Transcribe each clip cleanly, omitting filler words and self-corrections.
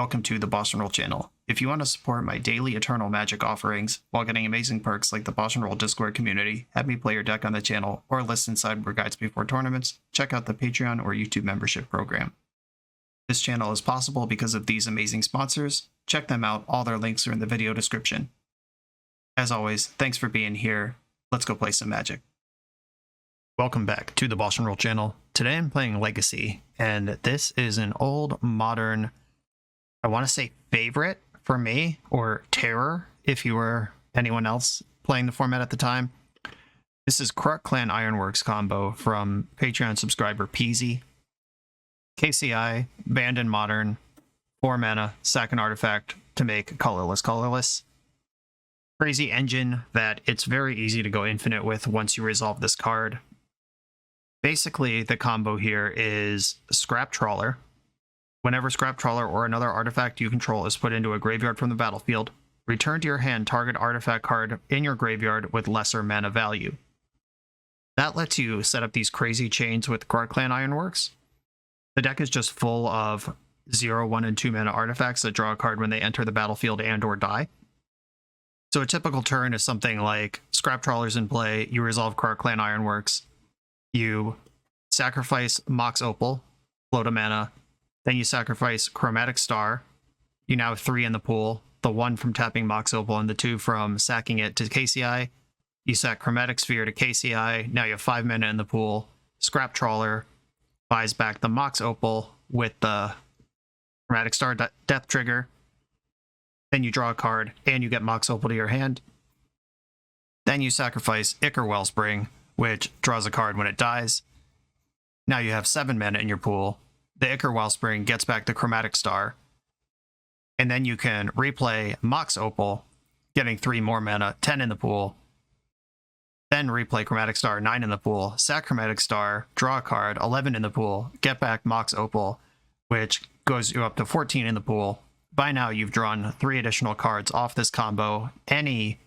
Welcome to the BoshNRoll channel. If you want to support my daily Eternal Magic offerings while getting amazing perks like the BoshNRoll Discord community, have me play your deck on the channel, or listen sideboard guides before tournaments, check out the Patreon or YouTube membership program. This channel is possible because of these amazing sponsors. Check them out, all their links are in the video description. As always, thanks for being here. Let's go play some Magic. Welcome back to the BoshNRoll channel. Today I'm playing Legacy, and this is an old, modern, I want to say favorite for me, or terror if you were anyone else playing the format at the time. This is Krark-Clan Ironworks Combo from Patreon subscriber Peasy. KCI, banned in Modern, 4 mana, sack an artifact to make colorless. Crazy engine that it's very easy to go infinite with once you resolve this card. Basically, the combo here is Scrap Trawler. Whenever Scrap Trawler or another artifact you control is put into a graveyard from the battlefield, return to your hand target artifact card in your graveyard with lesser mana value. That lets you set up these crazy chains with Krark-Clan Ironworks. The deck is just full of 0, 1, and 2 mana artifacts that draw a card when they enter the battlefield and or die. So a typical turn is something like Scrap Trawler's in play, you resolve Krark-Clan Ironworks, you sacrifice Mox Opal, float a mana, then you sacrifice Chromatic Star. You now have 3 in the pool, the 1 from tapping Mox Opal and the 2 from sacking it to KCI. You sack Chromatic Sphere to KCI, now you have 5 mana in the pool. Scrap Trawler buys back the Mox Opal with the Chromatic Star death trigger. Then you draw a card, and you get Mox Opal to your hand. Then you sacrifice Ichor Wellspring, which draws a card when it dies. Now you have 7 mana in your pool. The Ichor Wellspring gets back the Chromatic Star. And then you can replay Mox Opal, getting 3 more mana, 10 in the pool. Then replay Chromatic Star, 9 in the pool. Sack Chromatic Star, draw a card, 11 in the pool. Get back Mox Opal, which goes you up to 14 in the pool. By now, you've drawn 3 additional cards off this combo. Any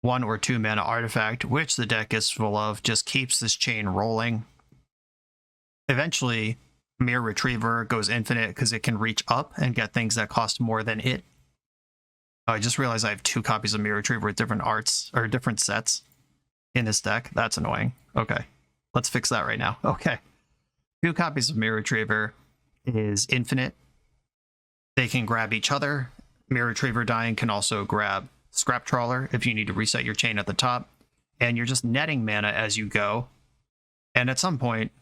1 or 2 mana artifact, which the deck is full of, just keeps this chain rolling. Eventually, Mirror Retriever goes infinite because it can reach up and get things that cost more than it. I just realized I have 2 copies of Mirror Retriever with different arts, or different sets in this deck. That's annoying. Okay, let's fix that right now. Okay. 2 copies of Mirror Retriever is infinite. They can grab each other. Mirror Retriever dying can also grab Scrap Trawler if you need to reset your chain at the top. And you're just netting mana as you go. And at some point,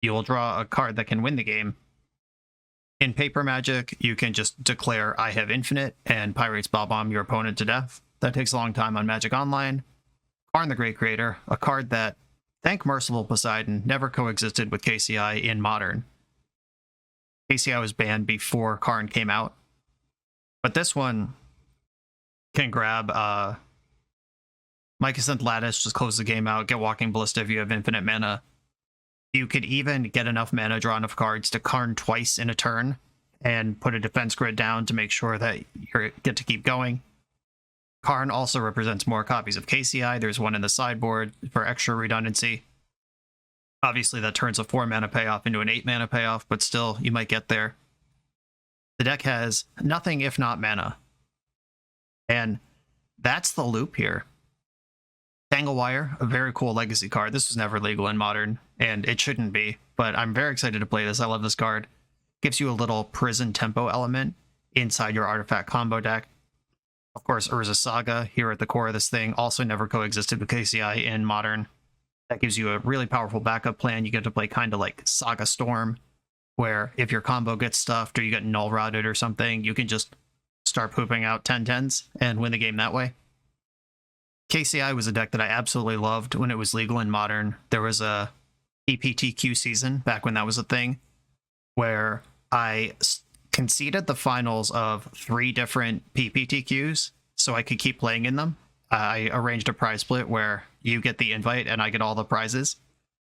you will draw a card that can win the game. In Paper Magic, you can just declare I have infinite and Pirates Bob-omb your opponent to death. That takes a long time on Magic Online. Karn the Great Creator, a card that, thank Merciful Poseidon, never coexisted with KCI in Modern. KCI was banned before Karn came out. But this one can grab Mycosynth Lattice, just close the game out, get Walking Ballista if you have infinite mana. You could even get enough mana, draw enough cards to Karn twice in a turn and put a defense grid down to make sure that you get to keep going. Karn also represents more copies of KCI. There's one in the sideboard for extra redundancy. Obviously, that turns a 4 mana payoff into an 8 mana payoff, but still, you might get there. The deck has nothing if not mana. And that's the loop here. Tanglewire, a very cool legacy card. This was never legal in Modern, and it shouldn't be, but I'm very excited to play this. I love this card. Gives you a little prison tempo element inside your artifact combo deck. Of course, Urza Saga, here at the core of this thing, also never coexisted with KCI in Modern. That gives you a really powerful backup plan. You get to play kind of like Saga Storm, where if your combo gets stuffed or you get null routed or something, you can just start pooping out 10/10s and win the game that way. KCI was a deck that I absolutely loved when it was legal in Modern. There was a EPTQ season, back when that was a thing, where I conceded the finals of 3 different PPTQs so I could keep playing in them. I arranged a prize split where you get the invite and I get all the prizes.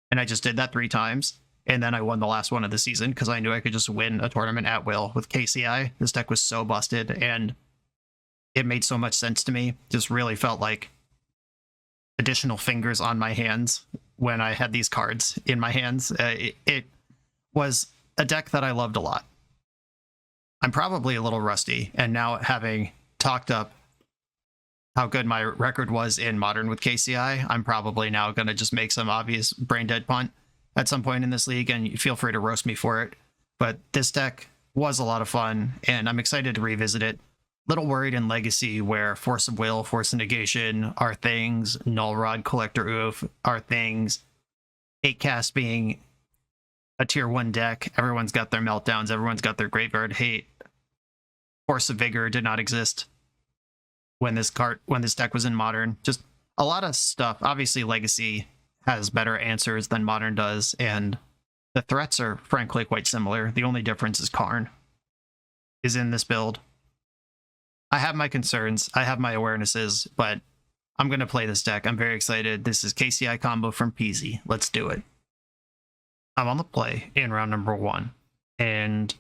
And I just did that 3 times. And then I won the last one of the season because I knew I could just win a tournament at will with KCI. This deck was so busted and it made so much sense to me. Just really felt like additional fingers on my hands when I had these cards in my hands. It was a deck that I loved a lot. I'm probably a little rusty, and now having talked up how good my record was in Modern with KCI, I'm probably now going to just make some obvious brain dead punt at some point in this league, and feel free to roast me for it. But this deck was a lot of fun, and I'm excited to revisit it. Little worried in Legacy, where Force of Will, Force of Negation are things, Null Rod, Collector Oof are things, 8-cast being a tier 1 deck, everyone's got their meltdowns, everyone's got their Graveyard Hate. Force of Vigor did not exist when this deck was in Modern. Just a lot of stuff. Obviously, Legacy has better answers than Modern does, and the threats are frankly quite similar. The only difference is Karn is in this build. I have my concerns, I have my awarenesses, but I'm going to play this deck. I'm very excited. This is KCI combo from Peasy. Let's do it. I'm on the play in round number 1, and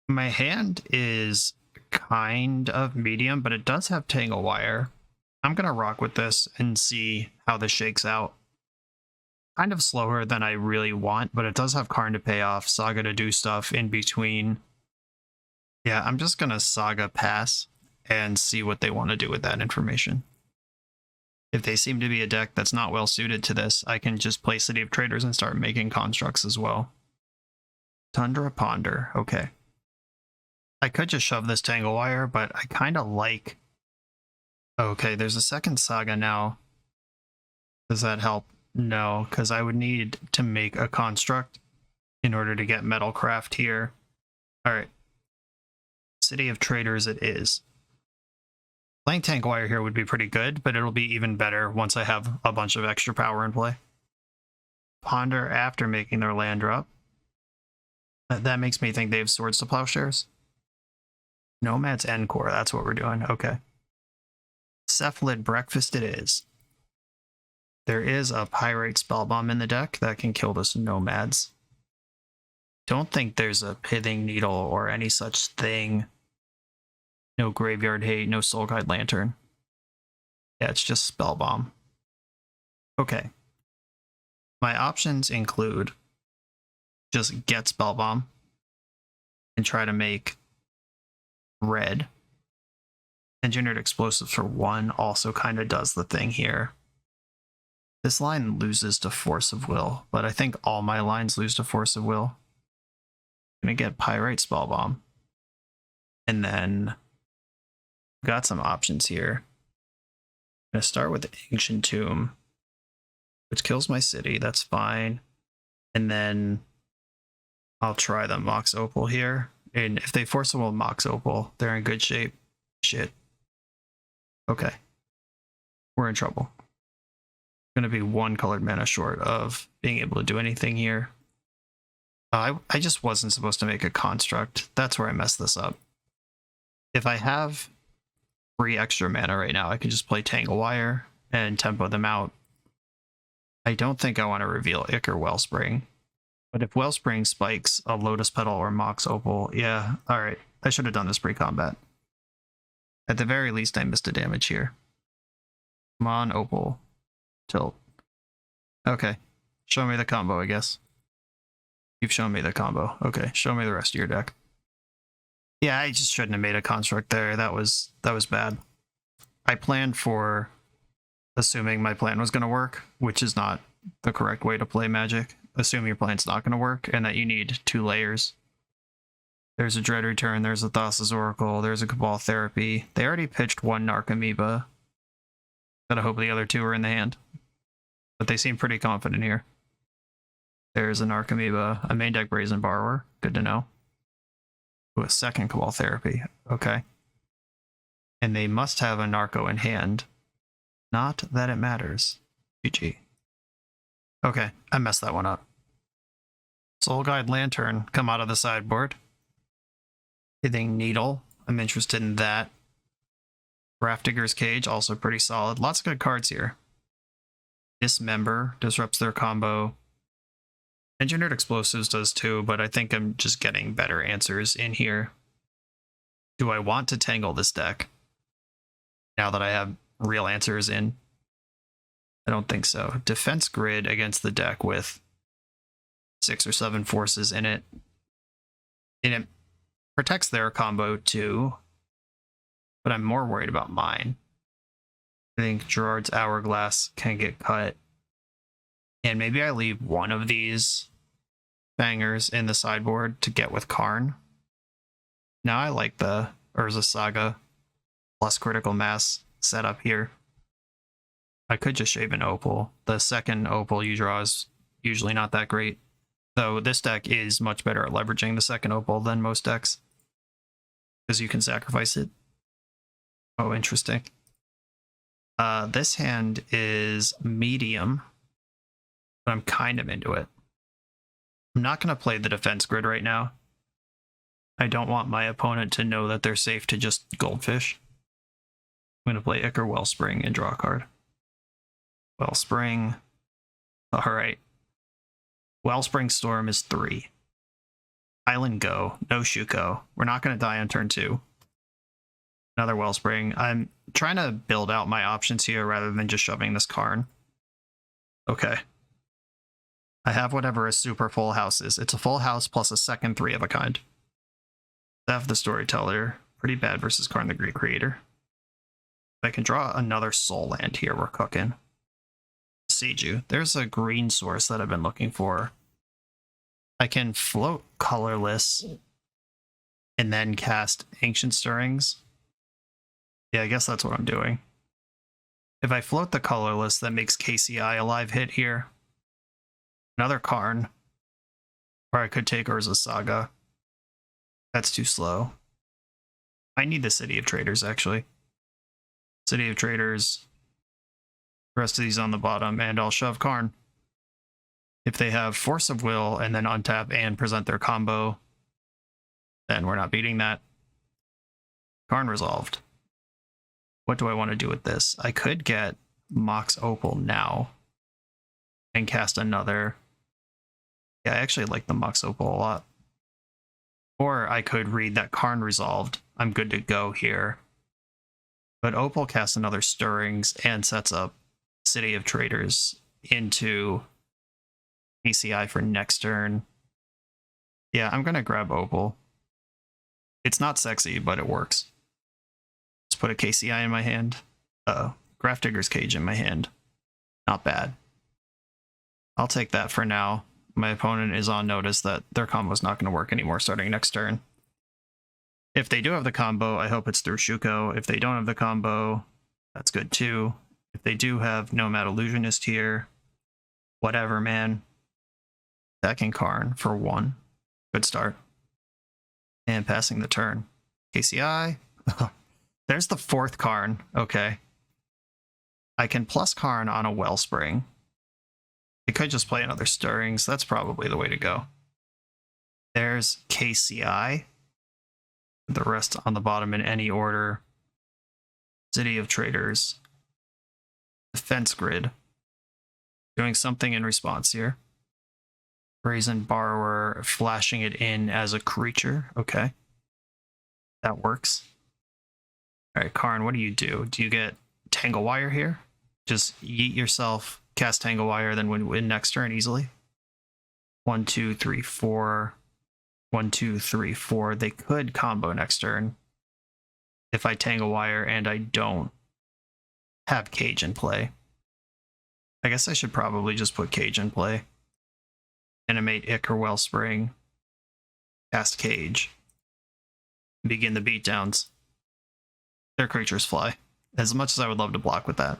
my hand is kind of medium, but it does have Tangle Wire. I'm going to rock with this and see how this shakes out. Kind of slower than I really want, but it does have Karn to pay off, Saga to do stuff in between. Yeah, I'm just going to Saga pass and see what they want to do with that information. If they seem to be a deck that's not well suited to this, I can just play City of Traders and start making constructs as well. Tundra Ponder, okay. I could just shove this Tangle Wire, but I kind of like... Okay, there's a second Saga now. Does that help? No, because I would need to make a construct in order to get Metalcraft here. Alright. City of Traders it is. Playing Tangle Wire here would be pretty good, but it'll be even better once I have a bunch of extra power in play. Ponder after making their land drop. That makes me think they have Swords to Plowshares. Nomad's Encore, that's what we're doing. Okay. Cephalid Breakfast it is. There is a Pyrite Spellbomb in the deck that can kill this Nomads. Don't think there's a Pithing Needle or any such thing. No Graveyard Hate, no Soul Guide Lantern. Yeah, it's just Spellbomb. Okay. My options include just get Spellbomb and try to make red. Engineered Explosives for 1 also kind of does the thing here. This line loses to Force of Will, but I think all my lines lose to Force of Will. I'm going to get Pyrite Spellbomb. And then got some options here. I'm going to start with the Ancient Tomb, which kills my city. That's fine. And then I'll try the Mox Opal here. And if they force a will Mox Opal, they're in good shape. Shit. Okay. We're in trouble. Going to be 1 colored mana short of being able to do anything here. I just wasn't supposed to make a construct. That's where I messed this up. If I have 3 extra mana right now, I can just play Tangle Wire and tempo them out. I don't think I want to reveal Ichor Wellspring. But if Wellspring spikes a Lotus Petal or Mox Opal, yeah, alright. I should have done this pre-combat. At the very least, I missed a damage here. Come on, Opal. Tilt. Okay. Show me the combo, I guess. You've shown me the combo. Okay, show me the rest of your deck. Yeah, I just shouldn't have made a construct there. That was bad. I planned for assuming my plan was going to work, which is not the correct way to play Magic. Assume your plan's not going to work and that you need 2 layers. There's a Dread Return, there's a Thassa's Oracle, there's a Cabal Therapy. They already pitched 1 Narcomoeba. Gotta hope the other 2 are in the hand. But they seem pretty confident here. There's a Narcomoeba, a main deck Brazen Borrower. Good to know. Ooh, a second Cabal Therapy. Okay. And they must have a Narco in hand. Not that it matters. GG. Okay, I messed that one up. Soul Guide Lantern, come out of the sideboard. Pithing Needle, I'm interested in that. Grafdigger's Cage, also pretty solid. Lots of good cards here. Dismember, disrupts their combo. Engineered Explosives does too, but I think I'm just getting better answers in here. Do I want to tangle this deck now that I have real answers in? I don't think so. Defense Grid against the deck with 6 or 7 forces in it. Protects their combo too, but I'm more worried about mine. I think Gerard's Hourglass can get cut. And maybe I leave one of these bangers in the sideboard to get with Karn. Now I like the Urza Saga plus critical mass setup here. I could just shave an Opal. The second Opal you draw is usually not that great. Though this deck is much better at leveraging the second Opal than most decks, because you can sacrifice it. Oh, interesting. This hand is medium, but I'm kind of into it. I'm not going to play the defense grid right now. I don't want my opponent to know that they're safe to just Goldfish. I'm going to play Ichor Wellspring and draw a card. Wellspring. Alright. Wellspring Storm is 3. Island Go. No Shuko. We're not going to die on turn 2. Another Wellspring. I'm trying to build out my options here rather than just shoving this Karn. Okay. I have whatever a super full house is. It's a full house plus a second 3 of a kind. Staff the Storyteller. Pretty bad versus Karn the Great Creator. If I can draw another soul land here, we're cooking. Seiju. There's a green source that I've been looking for. I can float colorless and then cast Ancient Stirrings. Yeah, I guess that's what I'm doing. If I float the colorless, that makes KCI a live hit here. Another Karn. Or I could take Urza Saga. That's too slow. I need the City of Traders, actually. City of Traders. The rest of these on the bottom, and I'll shove Karn. If they have Force of Will and then untap and present their combo, then we're not beating that. Karn resolved. What do I want to do with this? I could get Mox Opal now and cast another. Yeah, I actually like the Mox Opal a lot. Or I could read that Karn resolved. I'm good to go here. But Opal casts another Stirrings and sets up City of Traders into ACI for next turn. Yeah, I'm gonna grab Opal. It's not sexy, but it works. Let's put a KCI in my hand. Grafdigger's Cage in my hand. Not bad. I'll take that for now. My opponent is on notice that their combo is not going to work anymore starting next turn. If they do have the combo, I hope it's through Shuko. If they don't have the combo, that's good too. If they do have Nomad Illusionist here, whatever, man. Attacking Karn for 1. Good start. And passing the turn. KCI. There's the 4th Karn. Okay. I can plus Karn on a Wellspring. I could just play another Stirrings. That's probably the way to go. There's KCI. The rest on the bottom in any order. City of Traders. Defense Grid. Doing something in response here. Brazen Borrower, flashing it in as a creature. Okay. That works. Alright, Karn, what do? Do you get Tangle Wire here? Just yeet yourself, cast Tangle Wire, then win next turn easily. 1, 2, 3, 4. 1, 2, 3, 4. They could combo next turn if I Tangle Wire and I don't have Cage in play. I guess I should probably just put Cage in play. Animate Ichor Wellspring. Cast Cage. Begin the beatdowns. Their creatures fly. As much as I would love to block with that.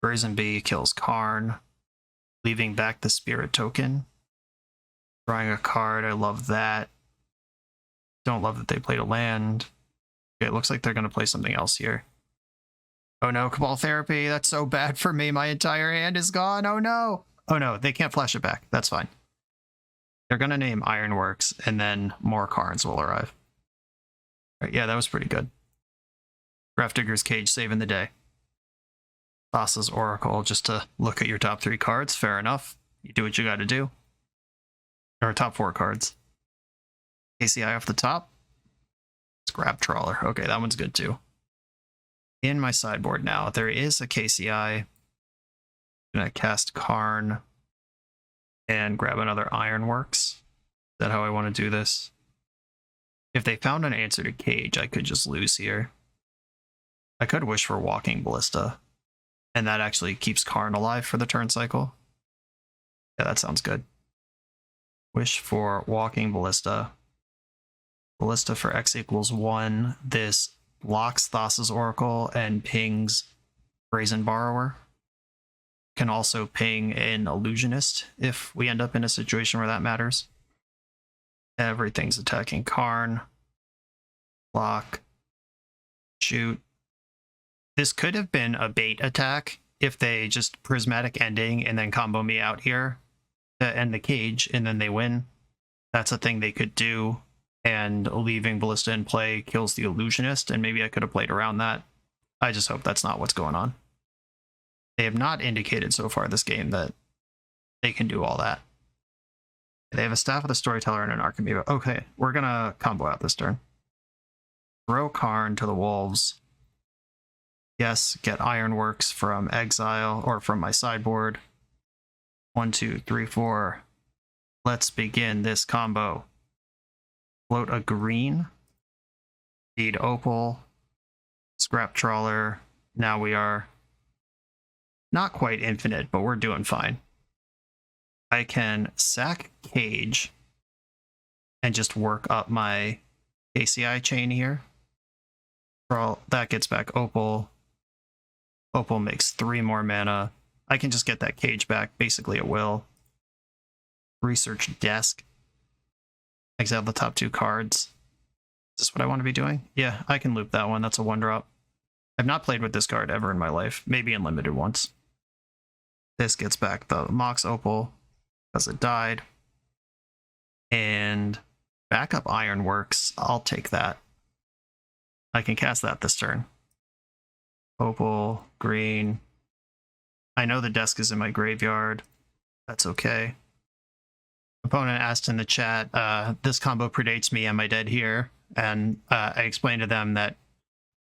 Brazen Bee kills Karn. Leaving back the Spirit token. Drawing a card, I love that. Don't love that they played a land. Okay, it looks like they're going to play something else here. Oh no, Cabal Therapy, that's so bad for me. My entire hand is gone. Oh no. Oh no, they can't flash it back. That's fine. They're going to name Ironworks, and then more Karns will arrive. Right, yeah, that was pretty good. Grafdigger's Cage saving the day. Thassa's Oracle, just to look at your top 3 cards. Fair enough. You do what you got to do. Or top 4 cards. KCI off the top. Let's grab Trawler. Okay, that one's good too. In my sideboard now, there is a KCI. I'm gonna cast Karn and grab another Ironworks. Is that how I want to do this? If they found an answer to Cage, I could just lose here. I could wish for Walking Ballista, and that actually keeps Karn alive for the turn cycle. Yeah, that sounds good. Wish for Walking Ballista. Ballista for X equals 1. This blocks Thassa's Oracle and pings Brazen Borrower. Can also ping an Illusionist if we end up in a situation where that matters. Everything's attacking Karn. Block. Shoot. This could have been a bait attack if they just Prismatic Ending and then combo me out here to end the Cage and then they win. That's a thing they could do, and leaving Ballista in play kills the Illusionist, and maybe I could have played around that. I just hope that's not what's going on. They have not indicated so far this game that they can do all that. They have a Staff of the Storyteller and an Archimedes. Okay, we're gonna combo out this turn. Throw Karn to the Wolves. Yes, get Ironworks from exile or from my sideboard. 1, 2, 3, 4. Let's begin this combo. Float a green. Feed Opal. Scrap Trawler. Now we are not quite infinite, but we're doing fine. I can sack Cage and just work up my KCI chain here. That gets back Opal. Opal makes 3 more mana. I can just get that Cage back basically at will. Research Desk. Exile the top 2 cards. Is this what I want to be doing? Yeah, I can loop that one. That's a 1-drop. I've not played with this card ever in my life. Maybe in Limited once. This gets back the Mox Opal because it died. And backup Ironworks. I'll take that. I can cast that this turn. Opal, green. I know the desk is in my graveyard. That's okay. Opponent asked in the chat, this combo predates me, am I dead here? And I explained to them that,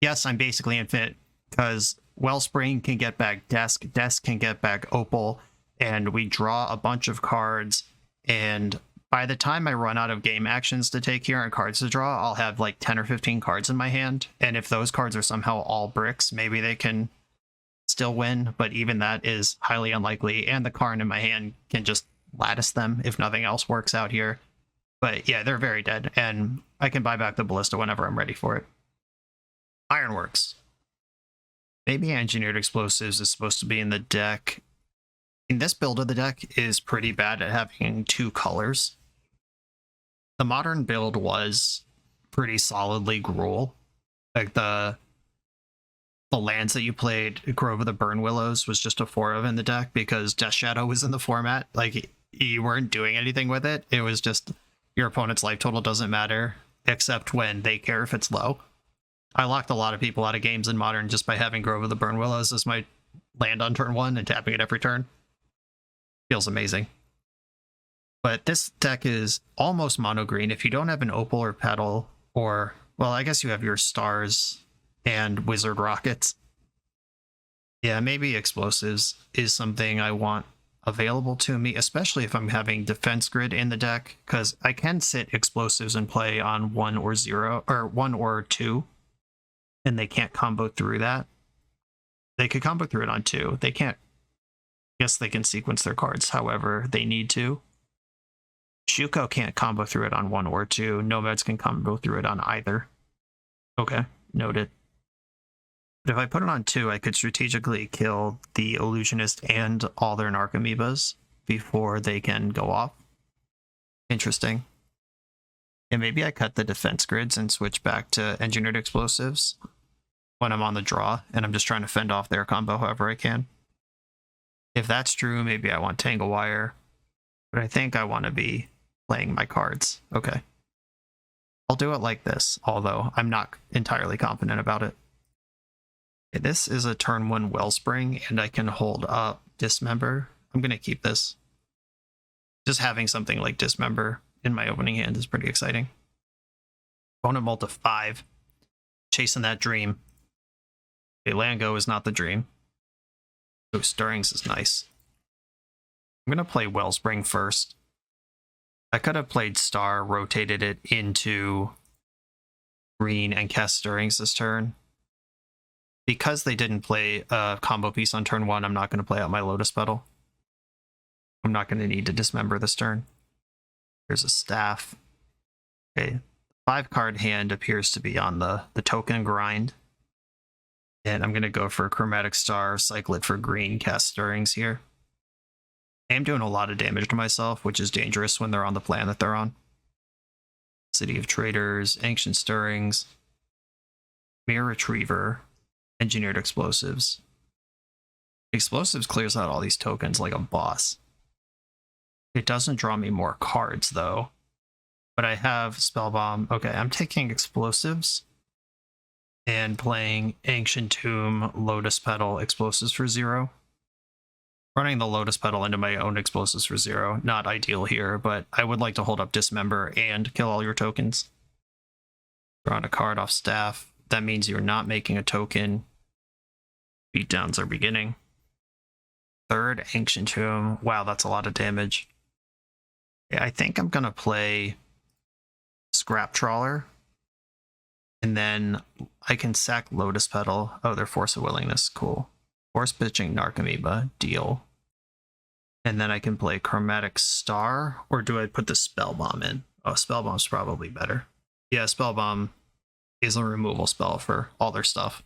yes, I'm basically infinite, because Wellspring can get back Desk, Desk can get back Opal, and we draw a bunch of cards, and by the time I run out of game actions to take here and cards to draw, I'll have like 10 or 15 cards in my hand, and if those cards are somehow all bricks, maybe they can still win, but even that is highly unlikely, and the Karn in my hand can just lattice them if nothing else works out here. But yeah, they're very dead, and I can buy back the Ballista whenever I'm ready for it. Ironworks. Maybe Engineered Explosives is supposed to be in the deck. In this build of the deck is pretty bad at having 2 colors. The modern build was pretty solidly Gruul. Like the lands that you played, Grove of the Burn Willows, was just a 4 of in the deck because Death Shadow was in the format. Like, you weren't doing anything with it. It was just your opponent's life total doesn't matter, except when they care if it's low. I locked a lot of people out of games in Modern just by having Grove of the Burn Willows as my land on turn 1 and tapping it every turn. Feels amazing. But this deck is almost mono green. If you don't have an Opal or Petal, or, well, I guess you have your Stars and Wizard Rockets. Yeah, maybe Explosives is something I want available to me, especially if I'm having Defense Grid in the deck, because I can sit Explosives and play on 1 or 0, or 1 or 2, and they can't combo through that. They could combo through it on 2. They can't. Yes, they can sequence their cards however they need to. Shuko can't combo through it on 1 or 2. Nomads can combo through it on either. Okay, noted. But if I put it on 2, I could strategically kill the Illusionist and all their Narcomoebas before they can go off. Interesting. And maybe I cut the defense grids and switch back to Engineered Explosives when I'm on the draw, and I'm just trying to fend off their combo however I can. If that's true, maybe I want Tangle Wire, but I think I want to be playing my cards. Okay. I'll do it like this, although I'm not entirely confident about it. Okay, this is a turn 1 Wellspring, and I can hold up Dismember. I'm going to keep this. Just having something like Dismember in my opening hand is pretty exciting. Opponent Multi 5. Chasing that dream. Okay, land go is not the dream. So Stirrings is nice. I'm going to play Wellspring first. I could have played Star, rotated it into green and cast Stirrings this turn. Because they didn't play a combo piece on turn 1, I'm not going to play out my Lotus Petal. I'm not going to need to dismember this turn. Here's a staff. Okay, 5-card hand appears to be on the token grind. And I'm going to go for Chromatic Star, cycle it for green, cast Stirrings here. I am doing a lot of damage to myself, which is dangerous when they're on the plan that they're on. City of Traders, Ancient Stirrings, Mirror Retriever, Engineered Explosives. Explosives clears out all these tokens like a boss. It doesn't draw me more cards, though. But I have Spellbomb. Okay, I'm taking Explosives and playing Ancient Tomb, Lotus Petal, Explosives for 0. Running the Lotus Petal into my own Explosives for 0. Not ideal here, but I would like to hold up Dismember and kill all your tokens. Drawing a card off Staff. That means you're not making a token. Beatdowns are beginning. 3rd, Ancient Tomb. Wow, that's a lot of damage. Yeah, I think I'm going to play Scrap Trawler. And then I can sack Lotus Petal. Oh, they're Force of Willingness. Cool. Force Pitching Narcomoeba. Deal. And then I can play Chromatic Star. Or do I put the Spellbomb in? Oh, Spellbomb's probably better. Yeah, Spellbomb is a removal spell for all their stuff.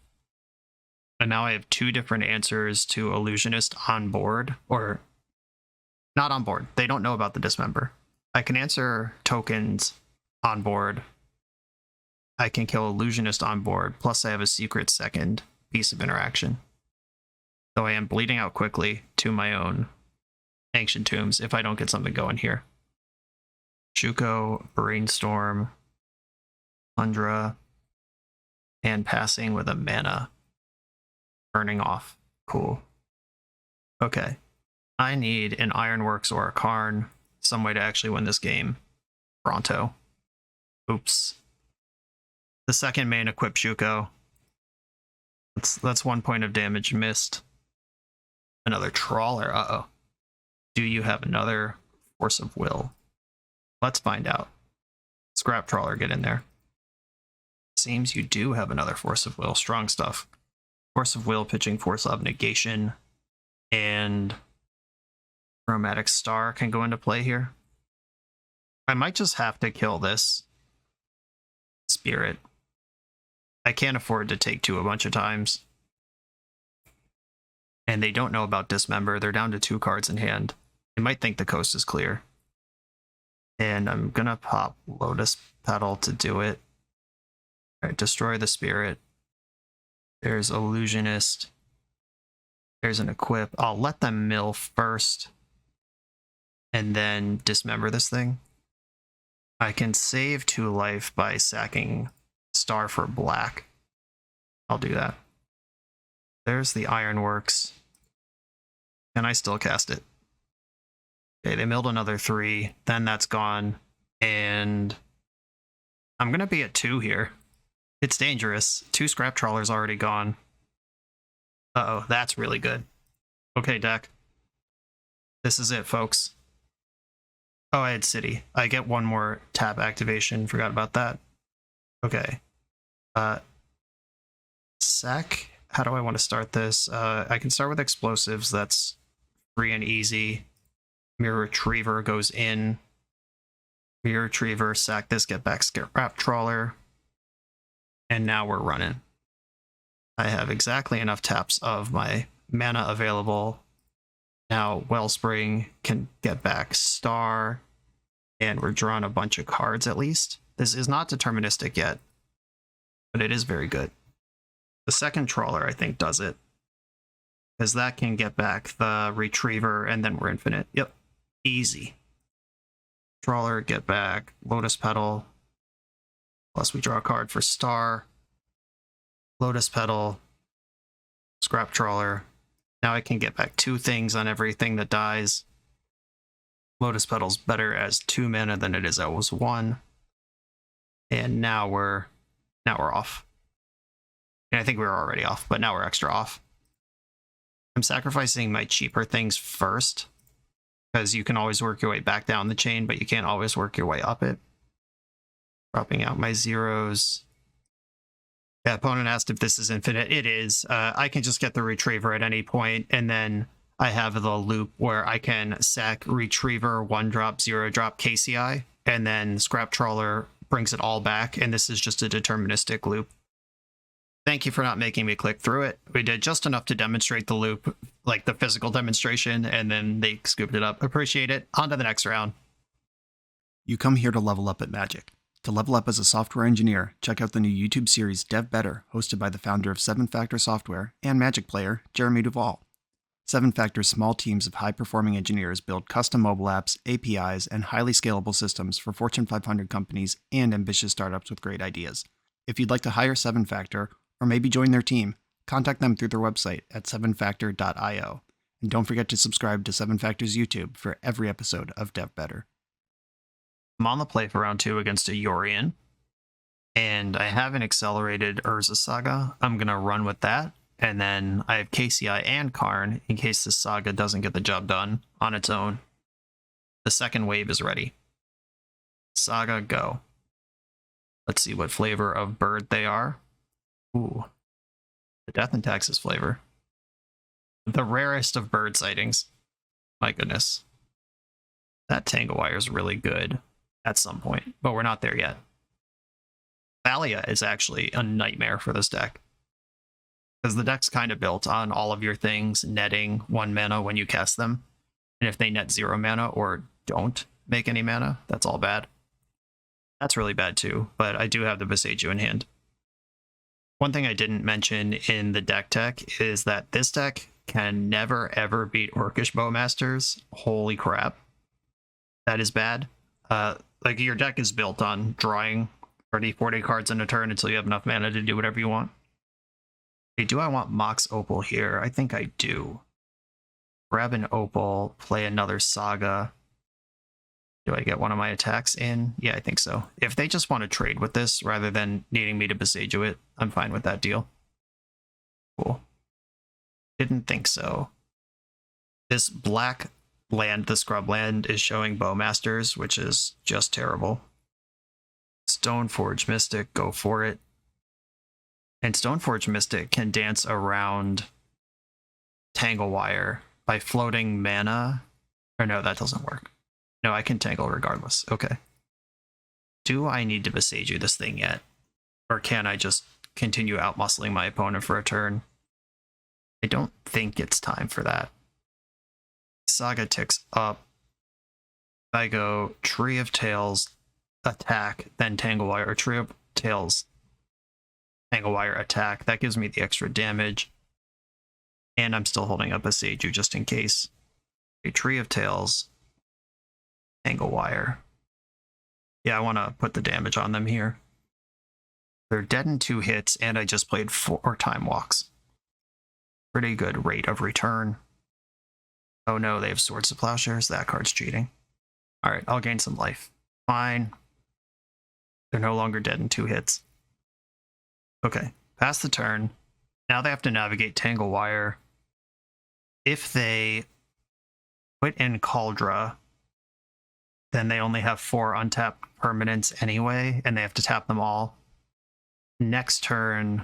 And now I have 2 different answers to Illusionist on board. Or not on board. They don't know about the Dismember. I can answer tokens on board. I can kill Illusionist on board, plus I have a secret second piece of interaction. So I am bleeding out quickly to my own Ancient Tombs if I don't get something going here. Shuko, Brainstorm, Tundra, and passing with a mana. Burning off. Cool. Okay. I need an Ironworks or a Karn, some way to actually win this game. Pronto. Oops. The second main equip Shuko. That's 1 point of damage missed. Another Trawler. Uh-oh. Do you have another Force of Will? Let's find out. Scrap Trawler, get in there. Seems you do have another Force of Will. Strong stuff. Force of Will, pitching Force of Negation. And Chromatic Star can go into play here. I might just have to kill this Spirit. I can't afford to take 2 a bunch of times. And they don't know about Dismember. They're down to 2 cards in hand. They might think the coast is clear. And I'm gonna pop Lotus Petal to do it. Alright, destroy the Spirit. There's Illusionist. There's an equip. I'll let them mill first. And then dismember this thing. I can save 2 life by sacking Star for black. I'll do that. There's the Ironworks. Can I still cast it? Okay, they milled another 3. Then that's gone. And I'm going to be at 2 here. It's dangerous. 2 Scrap Trawlers already gone. Uh-oh, that's really good. Okay, deck. This is it, folks. Oh, I had City. I get 1 more tap activation. Forgot about that. Okay. Sack. How do I want to start this? I can start with Explosives. That's free and easy. Mirror Retriever goes in. Mirror Retriever, sack this, get back Scrap Trawler. And now we're running. I have exactly enough taps of my mana available. Now Wellspring can get back Star. And we're drawing a bunch of cards at least. This is not deterministic yet, but it is very good. The second Trawler, I think, does it. Because that can get back the Retriever, and then we're infinite. Yep. Easy. Trawler, get back Lotus Petal. Plus we draw a card for Star. Lotus Petal. Scrap Trawler. Now I can get back 2 things on everything that dies. Lotus Petal's better as 2 mana than it is as 1. And now we're off. And I think we were already off, but now we're extra off. I'm sacrificing my cheaper things first, because you can always work your way back down the chain, but you can't always work your way up it. Dropping out my zeros. Yeah, opponent asked if this is infinite. It is. I can just get the Retriever at any point, and then I have the loop where I can sack Retriever, 1-drop, 0-drop KCI, and then Scrap Trawler brings it all back, and this is just a deterministic loop. Thank you for not making me click through it. We did just enough to demonstrate the loop, like the physical demonstration, and then they scooped it up. Appreciate it. On to the next round. You come here to level up at Magic. To level up as a software engineer, check out the new YouTube series Dev Better, hosted by the founder of 7-Factor Software and Magic player, Jeremy Duvall. 7-Factor's small teams of high-performing engineers build custom mobile apps, APIs, and highly scalable systems for Fortune 500 companies and ambitious startups with great ideas. If you'd like to hire 7-Factor, or maybe join their team, contact them through their website at 7factor.io. And don't forget to subscribe to 7-Factor's YouTube for every episode of Dev Better. I'm on the play for round 2 against a Yorion, and I have an accelerated Urza Saga. I'm going to run with that, and then I have KCI and Karn in case the Saga doesn't get the job done on its own. The second wave is ready. Saga, go. Let's see what flavor of bird they are. Ooh, the Death and Taxes flavor. The rarest of bird sightings. My goodness. That Tangle Wire is really good at some point, but we're not there yet. Thalia is actually a nightmare for this deck, because the deck's kind of built on all of your things netting 1 mana when you cast them, and if they net 0 mana or don't make any mana, that's all bad. That's really bad too, but I do have the Boseiju in hand. One thing I didn't mention in the deck tech is that this deck can never ever beat Orcish Bowmasters. Holy crap. That is bad. Like, your deck is built on drawing 30, 40 cards in a turn until you have enough mana to do whatever you want. Okay, do I want Mox Opal here? I think I do. Grab an Opal, play another Saga. Do I get one of my attacks in? Yeah, I think so. If they just want to trade with this rather than needing me to Boseiju it, I'm fine with that deal. Cool. Didn't think so. This black land, the scrub land, is showing Bowmasters, which is just terrible. Stoneforge Mystic, go for it. And Stoneforge Mystic can dance around Tangle Wire by floating mana. Or no, that doesn't work. No, I can tangle regardless. Okay. Do I need to Boseiju this thing yet? Or can I just continue outmuscling my opponent for a turn? I don't think it's time for that. Saga ticks up. I go Tree of Tails, attack, then Tangle Wire, or Tree of Tails, Tangle Wire, attack. That gives me the extra damage. And I'm still holding up a Boseiju just in case. A Tree of Tails, Tangle Wire. Yeah, I want to put the damage on them here. They're dead in 2 hits, and I just played 4 Time Walks. Pretty good rate of return. Oh no, they have Swords to Plowshares. That card's cheating. Alright, I'll gain some life. Fine. They're no longer dead in 2 hits. Okay, pass the turn. Now they have to navigate Tangle Wire. If they put in Cauldra, then they only have 4 untapped permanents anyway, and they have to tap them all. Next turn...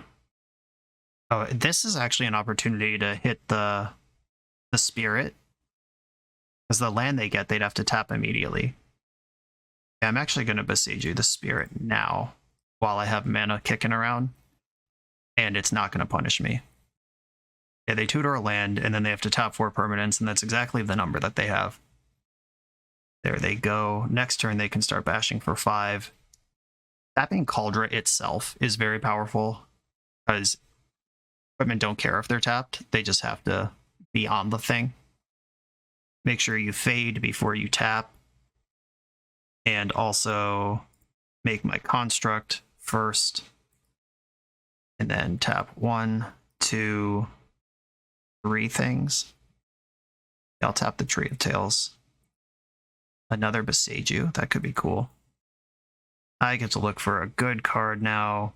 Oh, this is actually an opportunity to hit the Spirit. Because the land they get, they'd have to tap immediately. Yeah, I'm actually going to Boseiju the Spirit now, while I have mana kicking around. And it's not going to punish me. Yeah, they tutor a land, and then they have to tap 4 permanents, and that's exactly the number that they have. There they go. Next turn, they can start bashing for 5. Tapping Cauldra itself is very powerful, because equipment don't care if they're tapped. They just have to be on the thing. Make sure you fade before you tap. And also make my construct first. And then tap 1, 2, 3 things. I'll tap the Tree of Tails. Another Boseiju. That could be cool. I get to look for a good card now.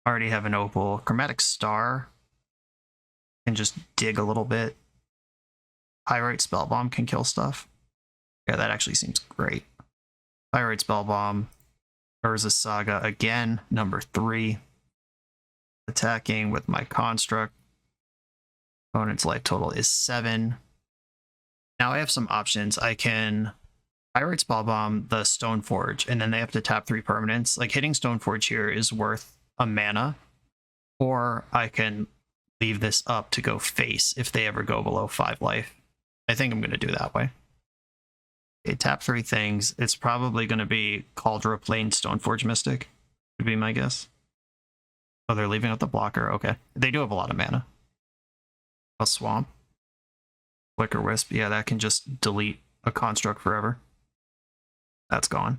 Already have an Opal. Chromatic Star can just dig a little bit. Pyrite Spellbomb can kill stuff. Yeah, that actually seems great. Pyrite Spellbomb. Urza Saga again, number 3. attacking with my construct. Opponent's life total is 7. Now I have some options. I can Pirate Spell Bomb the Stoneforge, and then they have to tap 3 permanents. Like, hitting Stoneforge here is worth a mana, or I can leave this up to go face if they ever go below 5 life. I think I'm going to do that way. Okay, tap 3 things. It's probably going to be Kaldra Plane Stoneforge Mystic, would be my guess. Oh, they're leaving out the blocker. Okay. They do have a lot of mana. A Swamp. Flicker Wisp. Yeah, that can just delete a construct forever. That's gone.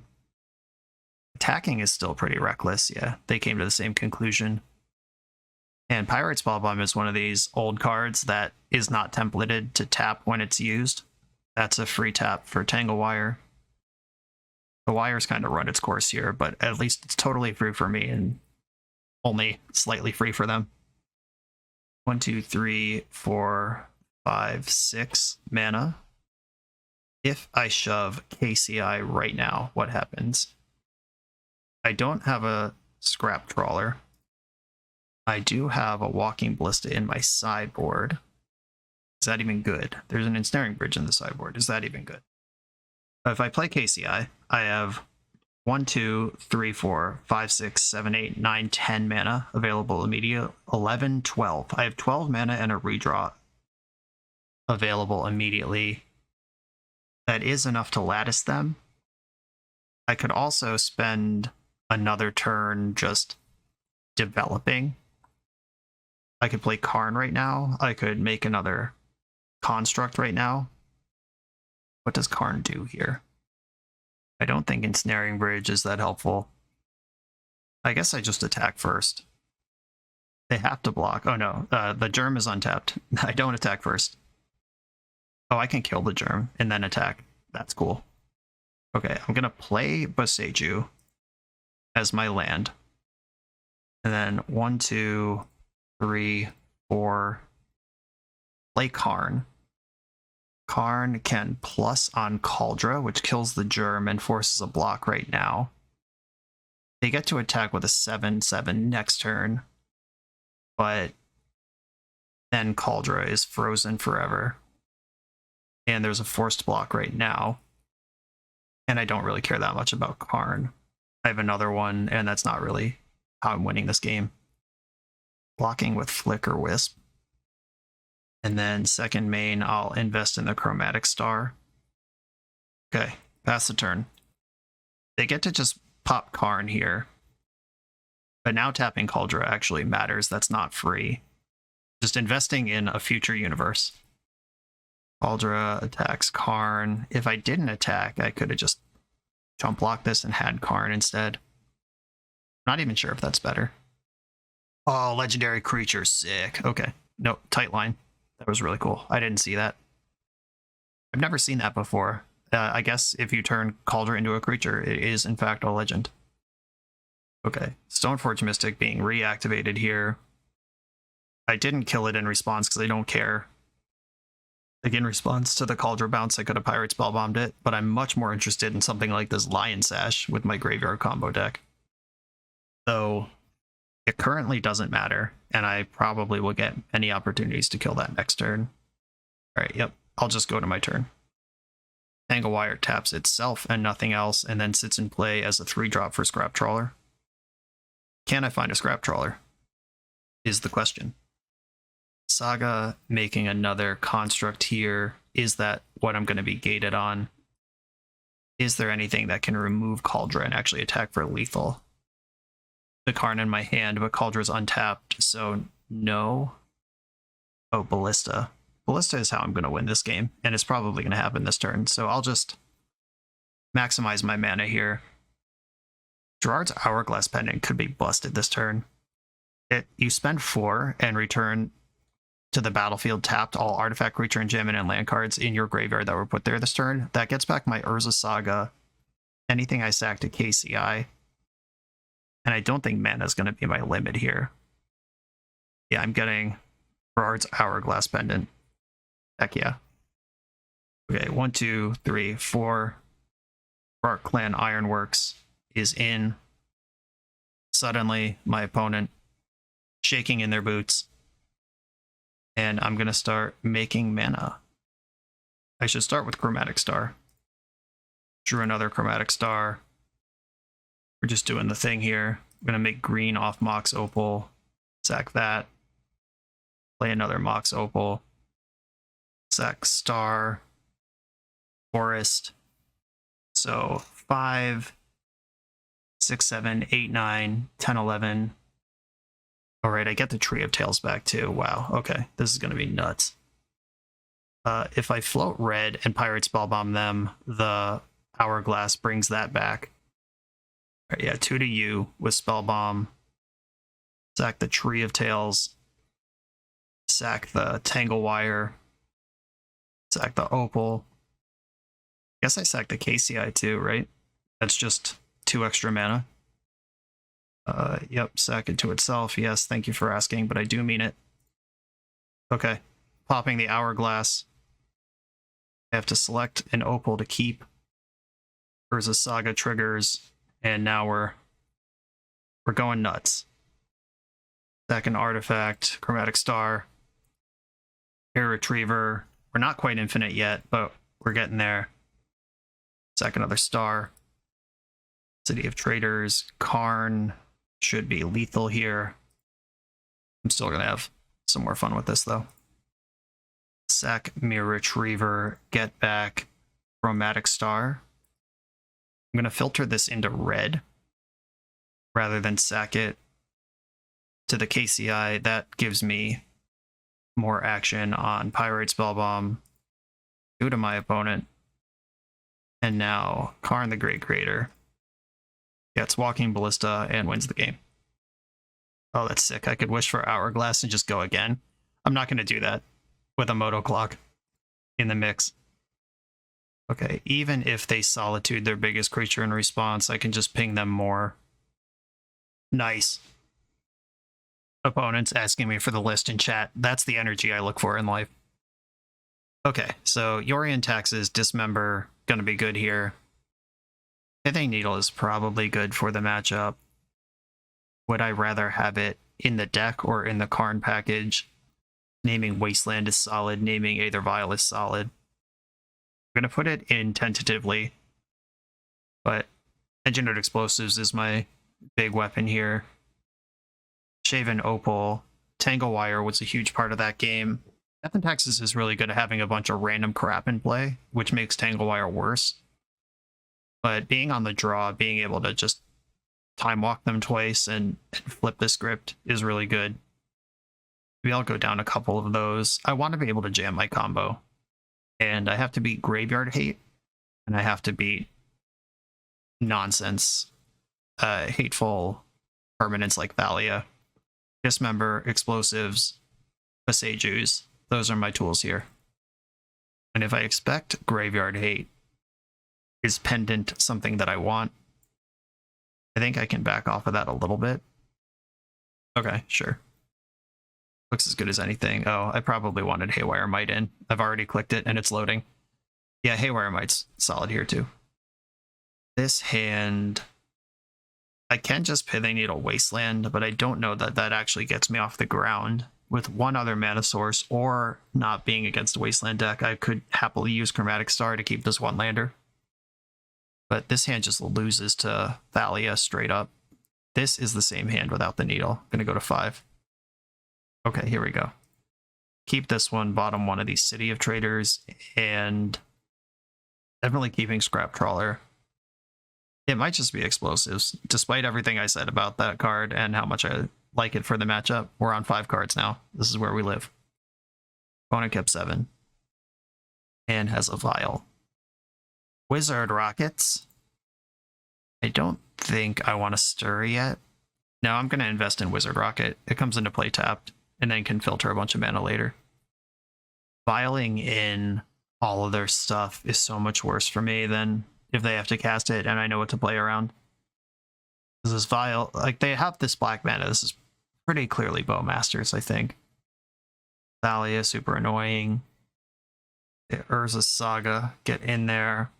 Attacking is still pretty reckless. Yeah, they came to the same conclusion. And Pirate Spell Bomb is one of these old cards that is not templated to tap when it's used. That's a free tap for Tangle Wire. The Wire's kind of run its course here, but at least it's totally free for me and only slightly free for them. 1, 2, 3, 4, 5, 6 mana. If I shove KCI right now, what happens? I don't have a Scrap Trawler. I do have a Walking Ballista in my sideboard. Is that even good? There's an Ensnaring Bridge in the sideboard. Is that even good? If I play KCI, I have 1, 2, 3, 4, 5, 6, 7, 8, 9, 10 mana available immediate. 11, 12. I have 12 mana and a redraw available immediately. That is enough to lattice them. I could also spend another turn just developing. I could play Karn right now. I could make another construct right now. What does Karn do here? I don't think Ensnaring Bridge is that helpful. I guess I just attack first. They have to block. Oh no, the Germ is untapped. I don't attack first. Oh, I can kill the Germ and then attack. That's cool. Okay, I'm gonna play Boseiju as my land. And then 1, 2, 3, 4. Play Karn. Karn can plus on Kaldra, which kills the Germ and forces a block right now. They get to attack with a 7/7 next turn, but then Kaldra is frozen forever. And there's a forced block right now. And I don't really care that much about Karn. I have another one, and that's not really how I'm winning this game. Blocking with Flicker Wisp. And then second main, I'll invest in the Chromatic Star. Okay, pass the turn. They get to just pop Karn here. But now tapping Kaldra actually matters. That's not free. Just investing in a future universe. Kaldra attacks Karn. If I didn't attack, I could have just jump blocked this and had Karn instead. Not even sure if that's better. Oh, legendary creature, sick. Okay, no, tight line. That was really cool. I didn't see that. I've never seen that before. I guess if you turn Kaldra into a creature, it is in fact a legend. Okay, Stoneforge Mystic being reactivated here. I didn't kill it in response because I don't care. Like, in response to the Kaldra bounce, I could have Pirate Spellbombed it, but I'm much more interested in something like this Lion Sash with my Graveyard combo deck. So it currently doesn't matter, and I probably will get any opportunities to kill that next turn. Alright, yep, I'll just go to my turn. Tangle Wire taps itself and nothing else, and then sits in play as a 3-drop for Scrap Trawler. Can I find a Scrap Trawler? Is the question. Saga making another construct here. Is that what I'm going to be gated on? Is there anything that can remove Kaldra and actually attack for lethal? The Karn in my hand, but Kaldra's untapped, so no. Oh, Ballista. Ballista is how I'm going to win this game, and it's probably going to happen this turn, so I'll just maximize my mana here. Gerard's Hourglass Pendant could be busted this turn. You spend 4 and return to the battlefield tapped all artifact, creature, enchantment, and land cards in your graveyard that were put there this turn. That gets back my Urza Saga, anything I sack to KCI. And I don't think mana is going to be my limit here. Yeah, I'm getting Gerard's Hourglass Pendant. Heck yeah. Okay, 1, 2, 3, 4. Krark-Clan Ironworks is in. Suddenly, my opponent shaking in their boots. And I'm going to start making mana. I should start with Chromatic Star. Drew another Chromatic Star. We're just doing the thing here. I'm going to make green off Mox Opal. Sack that. Play another Mox Opal. Sack Star. Forest. So 5, 6, 7, 8, 9, 10, 11. All right, I get the Tree of Tails back too. Wow, okay, this is going to be nuts. If I float red and Pirate Spellbomb them, the Hourglass brings that back. All right, yeah, 2 to you with Spellbomb. Sack the Tree of Tails. Sack the Tangle Wire. Sack the Opal. Guess I sack the KCI too, right? That's just 2 extra mana. Yep, sack it to itself. Yes, thank you for asking, but I do mean it. Okay, popping the Hourglass. I have to select an Opal to keep. There's a Saga triggers, and now we're going nuts. Sack an Artifact, Chromatic Star, Air Retriever. We're not quite infinite yet, but we're getting there. Sack another Star. City of Traders, Karn should be lethal here. I'm still going to have some more fun with this, though. Sack Mirror Retriever, get back Chromatic Star. I'm going to filter this into red rather than sack it to the KCI. That gives me more action on Pirate Spellbomb, 2 to my opponent. And now Karn the Great Creator gets Walking Ballista and wins the game. Oh, that's sick. I could wish for Hourglass and just go again. I'm not going to do that with a Moto Clock in the mix. Okay, even if they Solitude their biggest creature in response, I can just ping them more. Nice. Opponents asking me for the list in chat. That's the energy I look for in life. Okay, so Yorion Taxes, Dismember, going to be good here. Pithing Needle is probably good for the matchup. Would I rather have it in the deck or in the Karn package? Naming Wasteland is solid. Naming Aether Vial is solid. I'm going to put it in tentatively. But Engineered Explosives is my big weapon here. Shaven Opal. Tangle Wire was a huge part of that game. Death and Taxes is really good at having a bunch of random crap in play, which makes Tangle Wire worse. But being on the draw, being able to just time walk them twice and flip the script is really good. Maybe I'll go down a couple of those. I want to be able to jam my combo. And I have to beat Graveyard Hate, and I have to beat nonsense, hateful permanents like Thalia. Dismember, Explosives, Passages. Those are my tools here. And if I expect Graveyard Hate, is Pendant something that I want? I think I can back off of that a little bit. Okay, sure. Looks as good as anything. Oh, I probably wanted Haywire Might in. I've already clicked it and it's loading. Yeah, Haywire Might's solid here too. This hand, I can just Pithing Needle Wasteland, but I don't know that that actually gets me off the ground. With one other mana source or not being against a Wasteland deck, I could happily use Chromatic Star to keep this one lander. But this hand just loses to Thalia straight up. This is the same hand without the needle. I'm going to go to 5. Okay, here we go. Keep this one, bottom one of these City of Traders, and definitely keeping Scrap Trawler. It might just be Explosives, despite everything I said about that card and how much I like it for the matchup. We're on 5 cards now. This is where we live. Opponent kept 7. And has a Vial. Wizard Rockets. I don't think I want to stir yet. No, I'm going to invest in Wizard Rocket. It comes into play tapped, and then can filter a bunch of mana later. Vialing in all of their stuff is so much worse for me than if they have to cast it and I know what to play around. This is Vial, like they have this black mana. This is pretty clearly Bowmasters, I think. Thalia, super annoying. Urza Saga, get in there.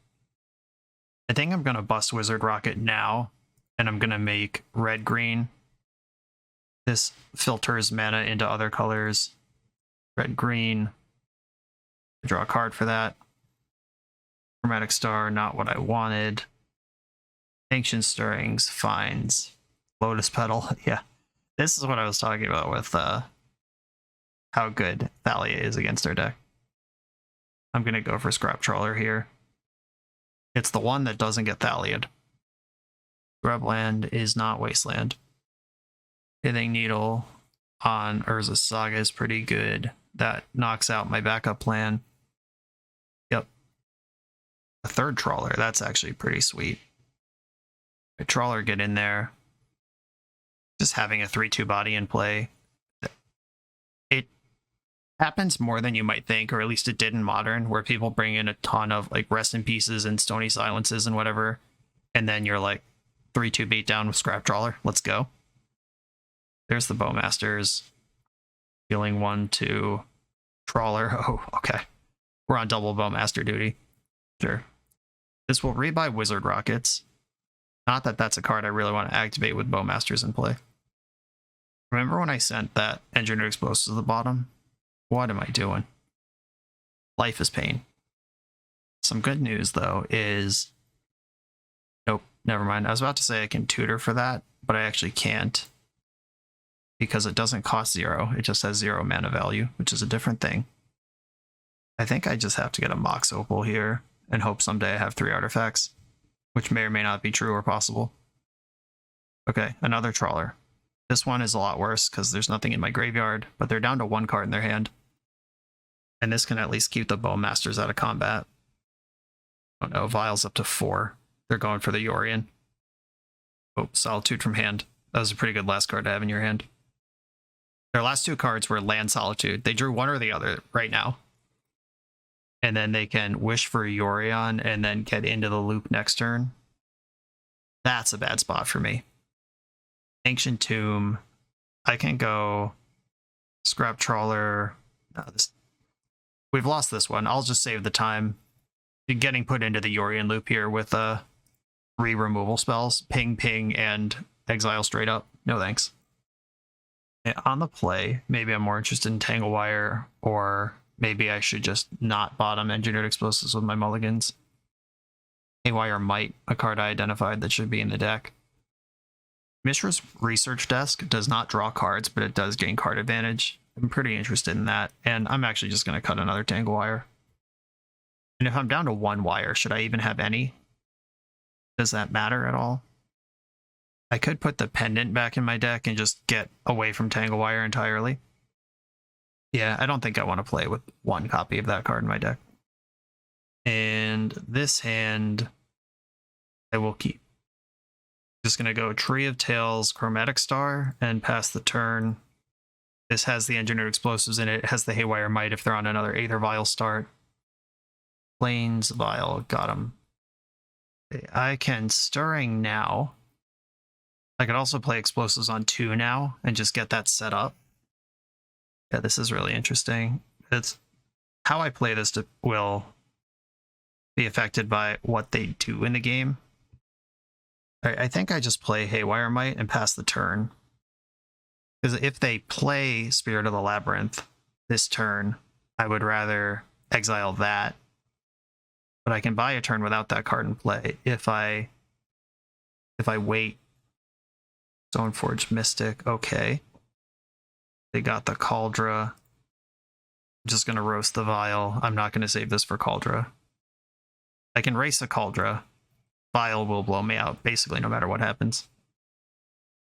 I think I'm going to bust Wizard Rocket now, and I'm going to make red-green. This filters mana into other colors. Red, green. Draw a card for that. Chromatic Star, not what I wanted. Ancient Stirrings, Finds. Lotus Petal, yeah. This is what I was talking about with how good Thalia is against our deck. I'm going to go for Scrap Trawler here. It's the one that doesn't get Thalia'd. Scrubland is not Wasteland. Hitting Needle on Urza's Saga is pretty good. That knocks out my backup plan. Yep. A third Trawler, that's actually pretty sweet. A Trawler, get in there. Just having a 3/2 body in play. It happens more than you might think, or at least it did in Modern, where people bring in a ton of like Rest in Pieces and Stony Silences and whatever, and then you're like 3/2 beatdown with Scrap Trawler. Let's go. There's the Bowmasters. Dealing 1/2 Trawler. Oh, okay. We're on double Bowmaster duty. Sure. This will rebuy Wizard Rockets. Not that that's a card I really want to activate with Bowmasters in play. Remember when I sent that Engineered Explosives to the bottom? What am I doing? Life is pain. Some good news, though, is... Nope, never mind. I was about to say I can tutor for that, but I actually can't. Because it doesn't cost 0. It just has 0 mana value, which is a different thing. I think I just have to get a Mox Opal here and hope someday I have 3 artifacts, which may or may not be true or possible. Okay, another Trawler. This one is a lot worse because there's nothing in my graveyard, but they're down to 1 card in their hand. And this can at least keep the Bowmasters out of combat. Oh no, Vial's up to 4. They're going for the Yorion. Oh, Solitude from hand. That was a pretty good last card to have in your hand. Their last 2 cards were Land Solitude. They drew one or the other right now. And then they can wish for Yorion and then get into the loop next turn. That's a bad spot for me. Ancient Tomb. I can go Scrap Trawler. No, we've lost this one. I'll just save the time. Getting put into the Yorion loop here with 3 removal spells. Ping, ping, and exile straight up. No thanks. On the play, maybe I'm more interested in Tangle Wire, or maybe I should just not bottom Engineered Explosives with my mulligans. Haywire Might, a card I identified that should be in the deck. Mishra's Research Desk does not draw cards, but it does gain card advantage. I'm pretty interested in that, and I'm actually just going to cut another Tangle Wire. And if I'm down to 1 wire, should I even have any? Does that matter at all? I could put the Pendant back in my deck and just get away from Tangle Wire entirely. Yeah, I don't think I want to play with 1 copy of that card in my deck. And this hand, I will keep. Just going to go Tree of Tales, Chromatic Star, and pass the turn. This has the Engineered Explosives in it. It has the Haywire Might if they're on another Aether Vial start. Plains Vial, got him. I can Stirring now. I could also play Explosives on 2 now and just get that set up. Yeah, this is really interesting. It's how I play this will be affected by what they do in the game. I think I just play Haywire Might and pass the turn. Because if they play Spirit of the Labyrinth this turn, I would rather exile that. But I can buy a turn without that card in play if I wait. Stoneforge Mystic, okay. They got the Cauldra. I'm just going to roast the Vial. I'm not going to save this for Cauldra. I can race a Cauldra. Vial will blow me out, basically, no matter what happens.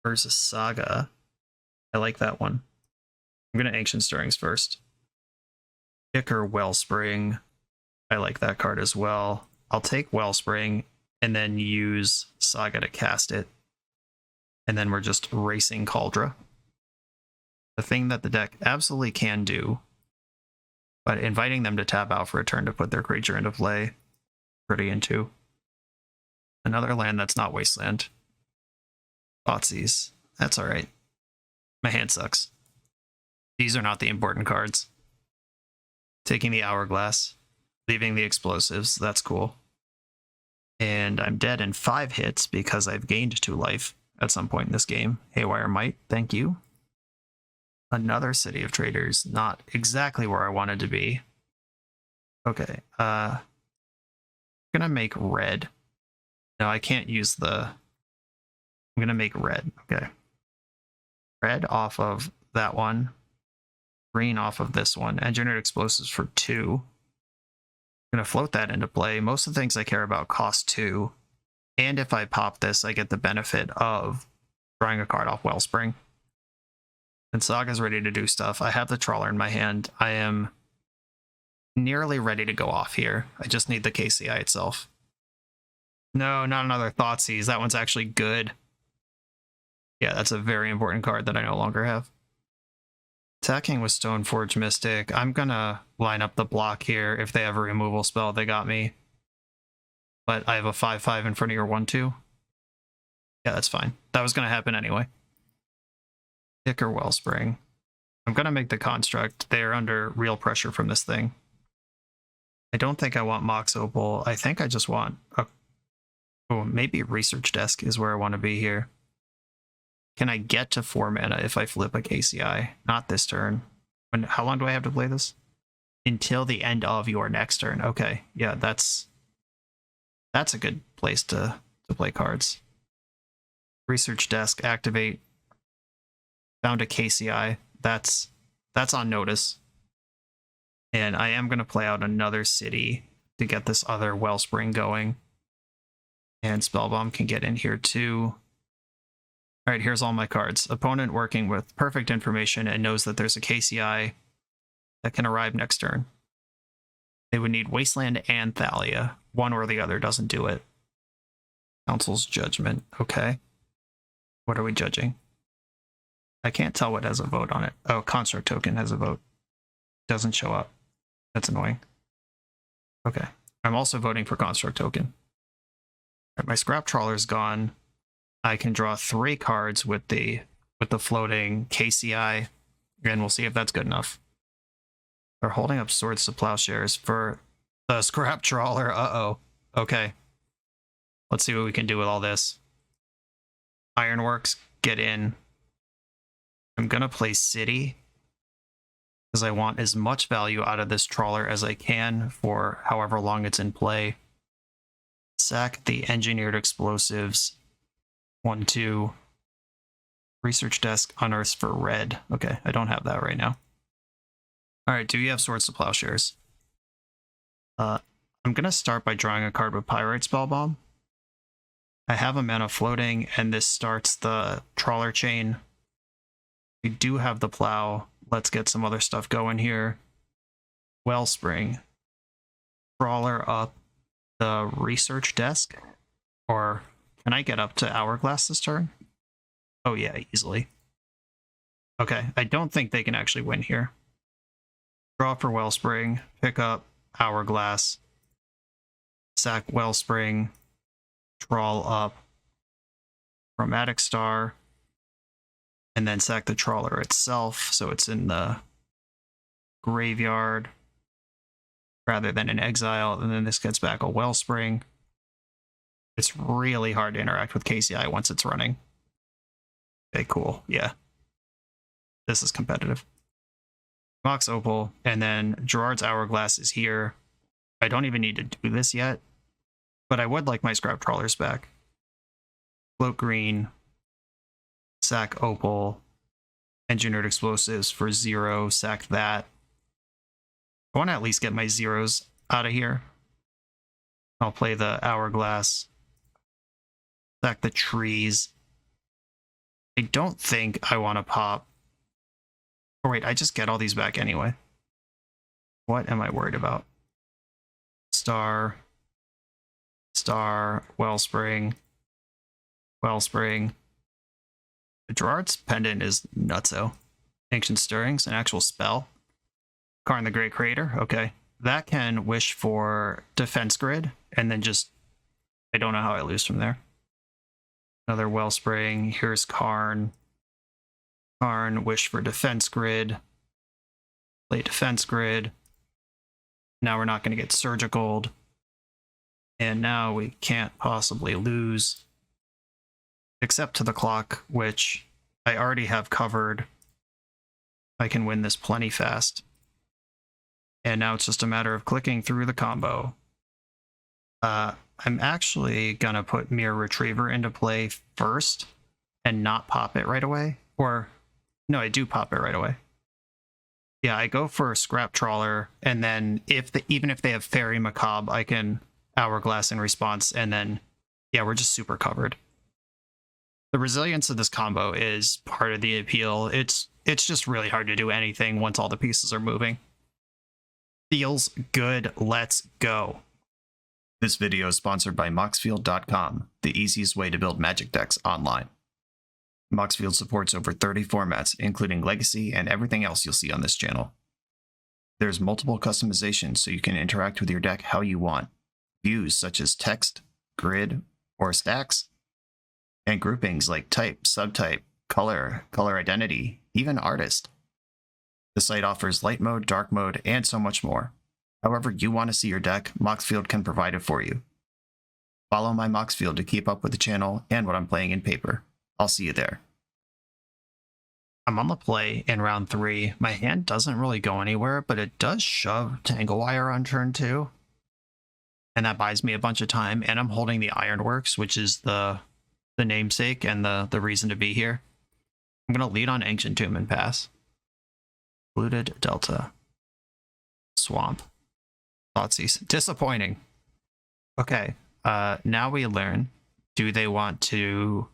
Versus Saga. I like that one. I'm going to Ancient Stirrings first. Kicker Wellspring. I like that card as well. I'll take Wellspring and then use Saga to cast it. And then we're just racing Cauldra. The thing that the deck absolutely can do, but inviting them to tap out for a turn to put their creature into play, pretty into. Another land that's not Wasteland. Thoughtseize. That's alright. My hand sucks. These are not the important cards. Taking the Hourglass. Leaving the Explosives. That's cool. And I'm dead in 5 hits because I've gained 2 life at some point in this game. Haywire Might, thank you. Another city of traders, not exactly where I wanted to be. Okay, I'm gonna make red. No, I can't use the... I'm gonna make red, okay. Red off of that one. Green off of this one. Engineered explosives for 2. I'm gonna float that into play. Most of the things I care about cost 2. And if I pop this, I get the benefit of drawing a card off Wellspring. And Saga's ready to do stuff. I have the trawler in my hand. I am nearly ready to go off here. I just need the KCI itself. No, not another Thoughtseize. That one's actually good. Yeah, that's a very important card that I no longer have. Attacking with Stoneforge Mystic. I'm gonna line up the block here. If they have a removal spell, they got me. But I have a 5/5 in front of your 1/2. Yeah, that's fine. That was gonna happen anyway. Tick or Wellspring. I'm gonna make the construct. They're under real pressure from this thing. I don't think I want Mox Opal. I think I just want a... Oh, maybe Research Desk is where I want to be here. Can I get to 4 mana if I flip a KCI? Not this turn. How long do I have to play this? Until the end of your next turn. Okay, yeah, that's a good place to play cards. Research Desk, activate. Found a KCI. That's on notice. And I am going to play out another city to get this other Wellspring going. And Spellbomb can get in here too. All right, here's all my cards. Opponent working with perfect information and knows that there's a KCI that can arrive next turn. They would need Wasteland and Thalia. One or the other doesn't do it. Council's Judgment. Okay. What are we judging? I can't tell what has a vote on it. Oh, Construct Token has a vote. Doesn't show up. That's annoying. Okay. I'm also voting for Construct Token. All right, my Scrap Trawler's gone. I can draw 3 cards with the floating KCI, and we'll see if that's good enough. They're holding up Swords to Plowshares for the Scrap Trawler. Uh-oh. Okay. Let's see what we can do with all this. Ironworks, get in. I'm gonna play City, because I want as much value out of this trawler as I can for however long it's in play. Sack the Engineered Explosives. 1/2. Research Desk unearths for red. Okay, I don't have that right now. Alright, do you have Swords to Plowshares? I'm gonna start by drawing a card with Pyrite Spellbomb. I have a mana floating, and this starts the trawler chain. We do have the plow. Let's get some other stuff going here. Wellspring. Trawler up the Research Desk. Or can I get up to Hourglass this turn? Oh yeah, easily. Okay, I don't think they can actually win here. Draw for Wellspring, pick up Hourglass, sack Wellspring, trawl up Chromatic Star, and then sack the trawler itself, so it's in the graveyard rather than in exile, and then this gets back a Wellspring. It's really hard to interact with KCI once it's running. Okay, cool. Yeah. This is competitive. Mox Opal, and then Gerard's Hourglass is here. I don't even need to do this yet, but I would like my Scrap Trawlers back. Float green, sack Opal, Engineered Explosives for 0, sack that. I want to at least get my 0s out of here. I'll play the Hourglass, sack the trees. I don't think I want to pop. Oh wait, I just get all these back anyway. What am I worried about? Star, Wellspring, Wellspring. Gerard's Pendant is nutso. Ancient Stirrings, an actual spell. Karn the Great Creator, okay. That can wish for Defense Grid, and then just, I don't know how I lose from there. Another Wellspring, here's Karn. Karn, wish for Defense Grid. Play Defense Grid. Now we're not going to get Surgical. And now we can't possibly lose. Except to the clock, which I already have covered I can win this plenty fast. And now it's just a matter of clicking through the combo. I'm actually gonna put Mirror Retriever into play first and not pop it right away. Or, no, I do pop it right away. Yeah, I go for Scrap Trawler, and then even if they have Fairy Macabre, I can Hourglass in response, and then, yeah, we're just super covered. The resilience of this combo is part of the appeal. It's just really hard to do anything once all the pieces are moving. Feels good. Let's go. This video is sponsored by Moxfield.com, the easiest way to build Magic decks online. Moxfield supports over 30 formats, including Legacy and everything else you'll see on this channel. There's multiple customizations so you can interact with your deck how you want. Views such as text, grid, or stacks, and groupings like type, subtype, color, color identity, even artist. The site offers light mode, dark mode, and so much more. However you want to see your deck, Moxfield can provide it for you. Follow my Moxfield to keep up with the channel and what I'm playing in paper. I'll see you there. I'm on the play in round 3. My hand doesn't really go anywhere, but it does shove Tanglewire on turn 2. And that buys me a bunch of time, and I'm holding the Ironworks, which is the namesake and the reason to be here. I'm going to lead on Ancient Tomb and pass. Polluted Delta. Swamp. Thoughtseize. Disappointing. Okay, now we learn, do they want to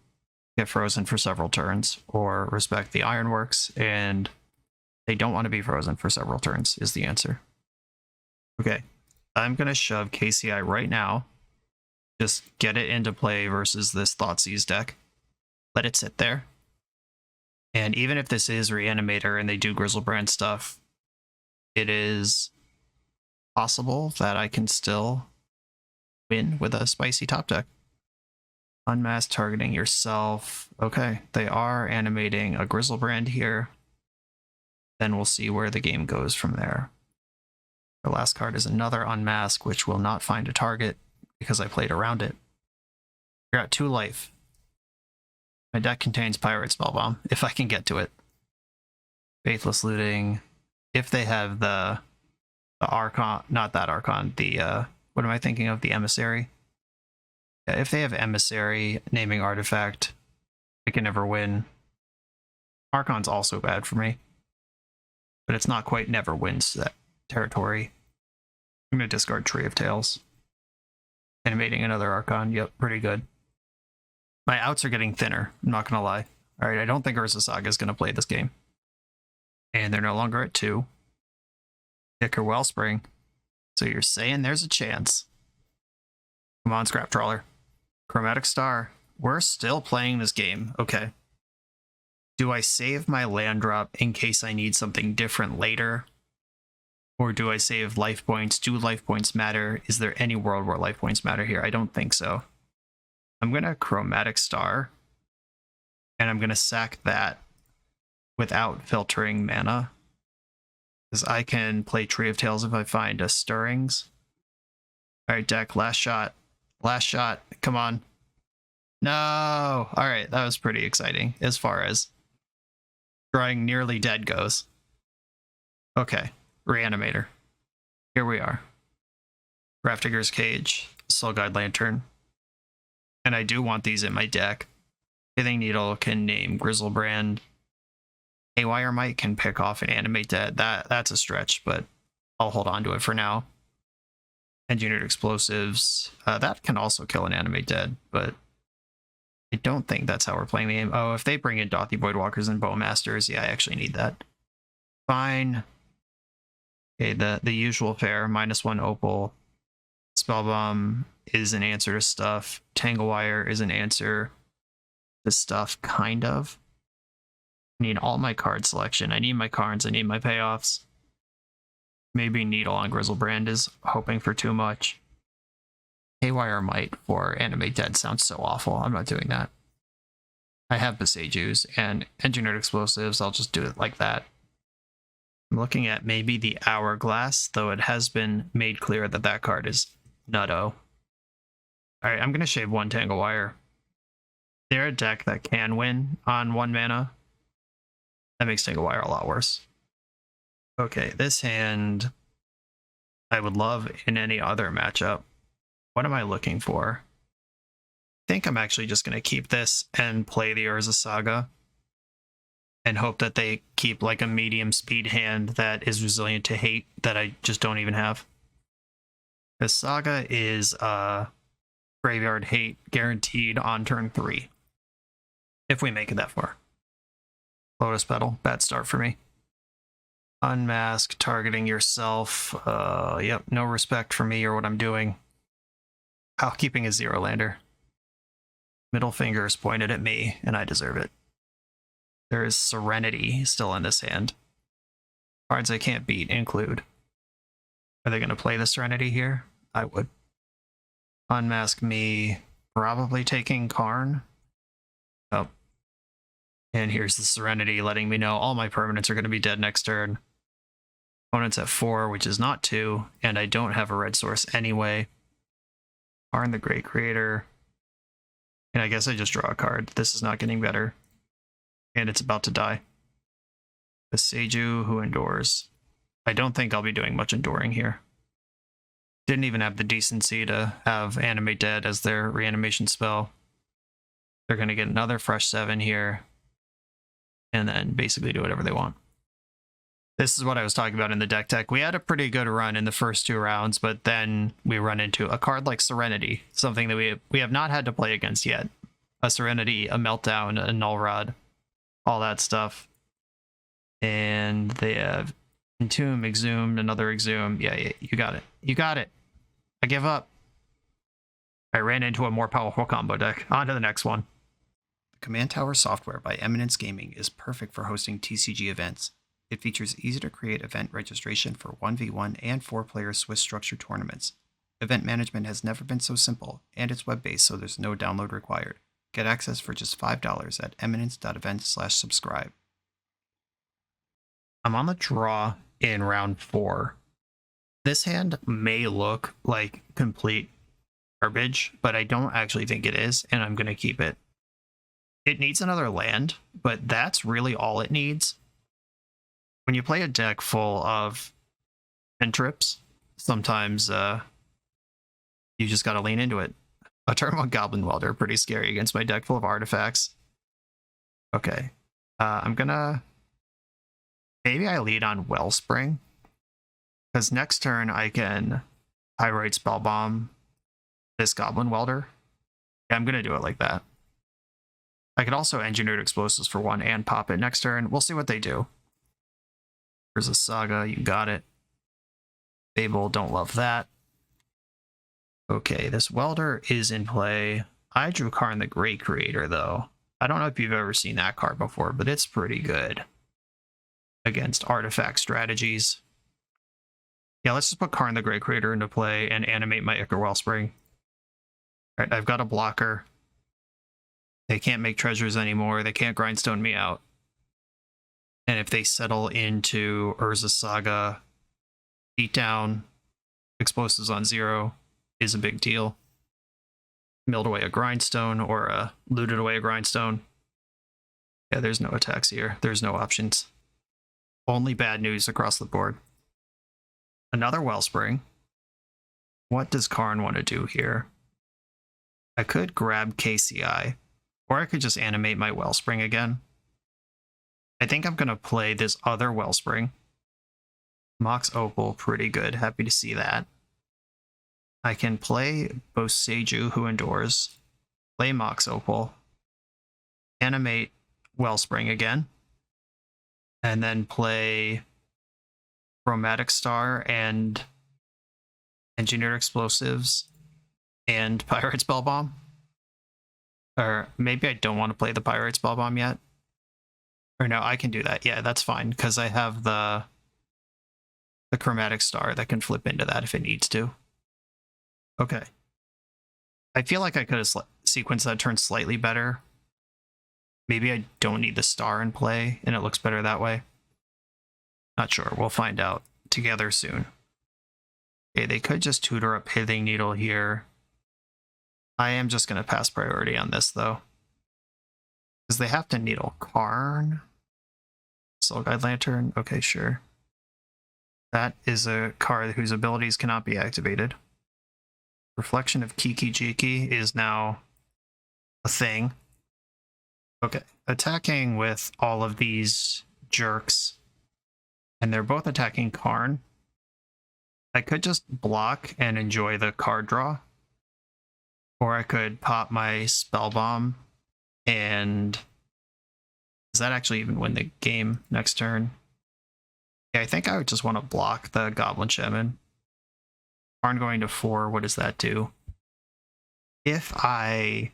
get frozen for several turns or respect the Ironworks? And they don't want to be frozen for several turns is the answer. Okay, I'm going to shove KCI right now. Just get it into play versus this Thoughtseize deck. Let it sit there. And even if this is Reanimator and they do Grizzlebrand stuff, it is possible that I can still win with a spicy top deck. Unmask targeting yourself. Okay, they are animating a Grizzlebrand here. Then we'll see where the game goes from there. The last card is another Unmask, which will not find a target because I played around it. You're at 2 life. My deck contains Pirate Spellbomb, if I can get to it. Faithless Looting. If they have the Archon, not that Archon, what am I thinking of? The Emissary. Yeah, if they have Emissary, Naming Artifact, I can never win. Archon's also bad for me, but it's not quite never wins that territory. I'm going to discard Tree of Tales. Animating another Archon, yep, pretty good. My outs are getting thinner, I'm not going to lie. Alright, I don't think Urza Saga is going to play this game. And they're no longer at 2. Kicker Wellspring. So you're saying there's a chance. Come on, Scrap Trawler. Chromatic Star. We're still playing this game. Okay. Do I save my land drop in case I need something different later? Or do I save life points? Do life points matter? Is there any world where life points matter here? I don't think so. I'm going to Chromatic Star. And I'm going to sack that without filtering mana. Because I can play Tree of Tales if I find a Stirrings. Alright, deck, last shot. Last shot. Come on. No! Alright, that was pretty exciting as far as drawing nearly dead goes. Okay, Reanimator. Here we are. Grafdigger's Cage, Soulguide Lantern. And I do want these in my deck. Pithing Needle can name Grizzlebrand. Haywire Might can pick off and animate dead. That's a stretch, but I'll hold on to it for now. Engineered Explosives. That can also kill an animate dead, but I don't think that's how we're playing the game. Oh, if they bring in Dothy Voidwalkers and Bowmasters, yeah, I actually need that. Fine. Okay, the usual fare. -1 Opal. Spellbomb is an answer to stuff. Tanglewire is an answer to stuff, kind of. I need all my card selection. I need my cards. I need my payoffs. Maybe Needle on Grizzlebrand is hoping for too much. Haywire Might for Animate Dead sounds so awful. I'm not doing that. I have Besageu's and Engineered Explosives. I'll just do it like that. I'm looking at maybe the Hourglass, though it has been made clear that that card is nutto. Alright, I'm going to shave 1 Tanglewire. They're a deck that can win on 1 mana. That makes Tanglewire a lot worse. Okay, this hand I would love in any other matchup. What am I looking for? I think I'm actually just going to keep this and play the Urza Saga and hope that they keep like a medium speed hand that is resilient to hate that I just don't even have. The Saga is graveyard hate guaranteed on turn 3. If we make it that far. Lotus Petal, bad start for me. Unmask, targeting yourself. Yep, no respect for me or what I'm doing. While keeping a 0-lander. Middle finger is pointed at me, and I deserve it. There is Serenity still in this hand. Cards I can't beat include. Are they going to play the Serenity here? I would. Unmask me, probably taking Karn. Oh. And here's the Serenity letting me know all my permanents are going to be dead next turn. Opponent's at 4, which is not 2, and I don't have a red source anyway. Karn the Great Creator. And I guess I just draw a card. This is not getting better. And it's about to die. The Seiju who endures. I don't think I'll be doing much enduring here. Didn't even have the decency to have Animate Dead as their reanimation spell. They're going to get another fresh 7 here. And then basically do whatever they want. This is what I was talking about in the deck tech. We had a pretty good run in the first 2 rounds, but then we run into a card like Serenity, something that we have not had to play against yet. A Serenity, a Meltdown, a Null Rod, all that stuff. And they have Entomb, Exhumed, another Exhumed. Yeah, you got it. You got it. I give up. I ran into a more powerful combo deck. On to the next one. The Command Tower software by Eminence Gaming is perfect for hosting TCG events. It features easy-to-create event registration for 1v1 and 4-player Swiss structured tournaments. Event management has never been so simple, and it's web-based, so there's no download required. Get access for just $5 at eminence.event/subscribe. I'm on the draw in round 4. This hand may look like complete garbage, but I don't actually think it is, and I'm going to keep it. It needs another land, but that's really all it needs. When you play a deck full of cantrips, sometimes you just gotta lean into it. A turn 1 Goblin Welder, pretty scary against my deck full of artifacts. Okay. I'm gonna... Maybe I lead on Wellspring. Because next turn I can Pyrite Spellbomb this Goblin Welder. Yeah, I'm gonna do it like that. I could also Engineered Explosives for 1 and pop it next turn. We'll see what they do. There's a Saga, you got it. Fable, don't love that. Okay, this Welder is in play. I drew Karn the Great Creator, though. I don't know if you've ever seen that card before, but it's pretty good against artifact strategies. Yeah, let's just put Karn the Great Creator into play and animate my Ichor Wellspring. Alright, I've got a blocker. They can't make treasures anymore. They can't grindstone me out. And if they settle into Urza Saga, beatdown, explosives on 0 is a big deal. Milled away a grindstone or looted away a grindstone. Yeah, there's no attacks here. There's no options. Only bad news across the board. Another Wellspring. What does Karn want to do here? I could grab KCI, or I could just animate my Wellspring again. I think I'm going to play this other Wellspring. Mox Opal, pretty good. Happy to see that. I can play BoshNRoll who endures, play Mox Opal, animate Wellspring again, and then play Chromatic Star and Engineered Explosives and Pyrite Spellbomb. Or maybe I don't want to play the Pyrite Spellbomb yet. Or no, I can do that. Yeah, that's fine, because I have the Chromatic Star that can flip into that if it needs to. Okay. I feel like I could have sequenced that turn slightly better. Maybe I don't need the star in play, and it looks better that way. Not sure. We'll find out together soon. Okay, they could just tutor a Pithing Needle here. I am just going to pass priority on this, though. Because they have to Needle Karn. Soul Guide Lantern? Okay, sure. That is a card whose abilities cannot be activated. Reflection of Kiki Jiki is now a thing. Okay, attacking with all of these jerks, and they're both attacking Karn. I could just block and enjoy the card draw, or I could pop my Spell Bomb, and does that actually even win the game next turn? Yeah, I think I would just want to block the Goblin Shaman. Karn going to 4, what does that do? If I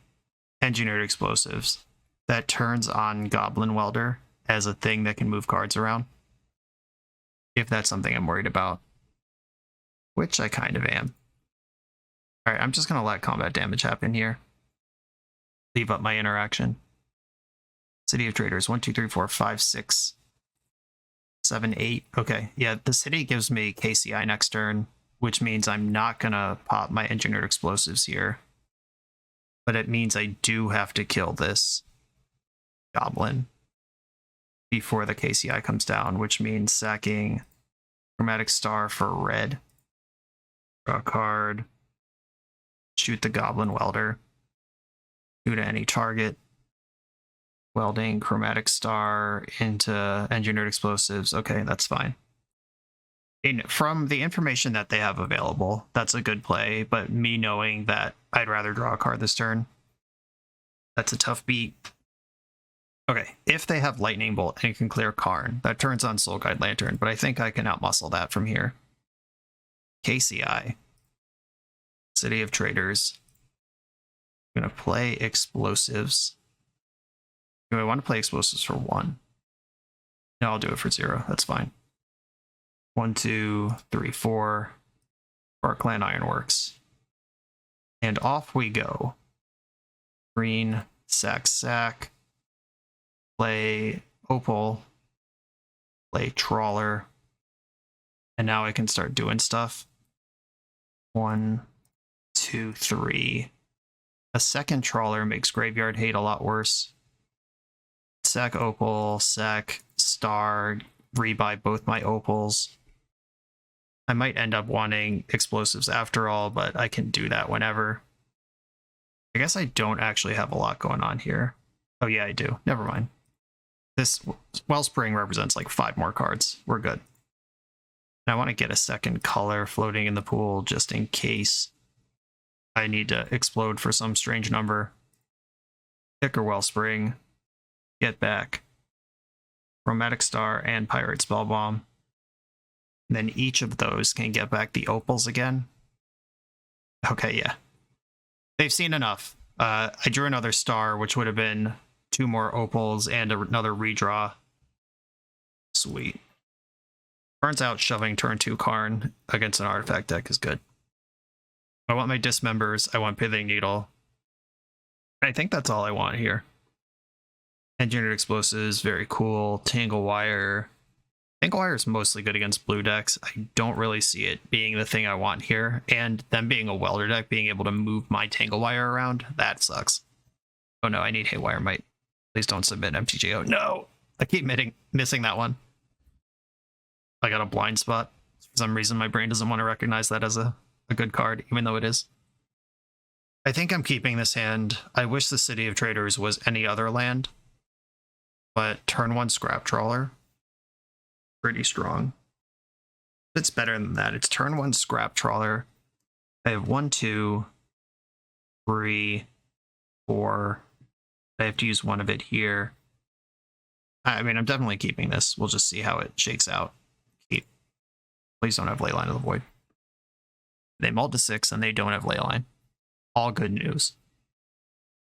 engineered explosives, that turns on Goblin Welder as a thing that can move cards around. If that's something I'm worried about, which I kind of am. All right, I'm just going to let combat damage happen here. Leave up my interaction. City of Traders, 1, 2, 3, 4, 5, 6, 7, 8. Okay, yeah, the city gives me KCI next turn, which means I'm not going to pop my engineered explosives here. But it means I do have to kill this goblin before the KCI comes down, which means sacking Chromatic Star for red. Draw a card. Shoot the Goblin Welder. Shoot at any target. Welding Chromatic Star into Engineered Explosives. Okay, that's fine. From the information that they have available, that's a good play, but me knowing that I'd rather draw a card this turn, that's a tough beat. Okay, if they have Lightning Bolt and you can clear Karn, that turns on Soul Guide Lantern, but I think I can outmuscle that from here. KCI. City of Traders. I'm going to play Explosives. Do I want to play Explosives for 1? No, I'll do it for 0. That's fine. 1, 2, 3, 4. Krark-Clan Ironworks. And off we go. Green, sack. Play Opal. Play Trawler. And now I can start doing stuff. 1, 2, 3. A second Trawler makes Graveyard Hate a lot worse. Sack Opal, sack Star, rebuy both my Opals. I might end up wanting Explosives after all, but I can do that whenever. I guess I don't actually have a lot going on here. Oh yeah, I do. Never mind. This Wellspring represents like 5 more cards. We're good. And I want to get a second color floating in the pool just in case I need to explode for some strange number. Pick or Wellspring. Get back. Chromatic Star and Pirate Spellbomb. And then each of those can get back the Opals again. Okay, yeah. They've seen enough. I drew another Star, which would have been 2 more Opals and another redraw. Sweet. Turns out shoving turn 2 Karn against an artifact deck is good. I want my Dismembers. I want Pithing Needle. I think that's all I want here. Engineered Explosives, very cool. Tangle Wire. Tangle Wire is mostly good against blue decks. I don't really see it being the thing I want here. And them being a Welder deck, being able to move my Tangle Wire around, that sucks. Oh no, I need Haywire Might. Please don't submit MTG. Oh no! I keep missing that one. I got a blind spot. For some reason, my brain doesn't want to recognize that as a good card, even though it is. I think I'm keeping this hand. I wish the City of Traders was any other land. But turn 1 Scrap Trawler. Pretty strong. It's better than that. It's turn 1 Scrap Trawler. I have 1, 2, 3, 4. I have to use 1 of it here. I mean, I'm definitely keeping this. We'll just see how it shakes out. Keep. Please don't have Leyline of the Void. They mulled to 6 and they don't have Leyline. All good news.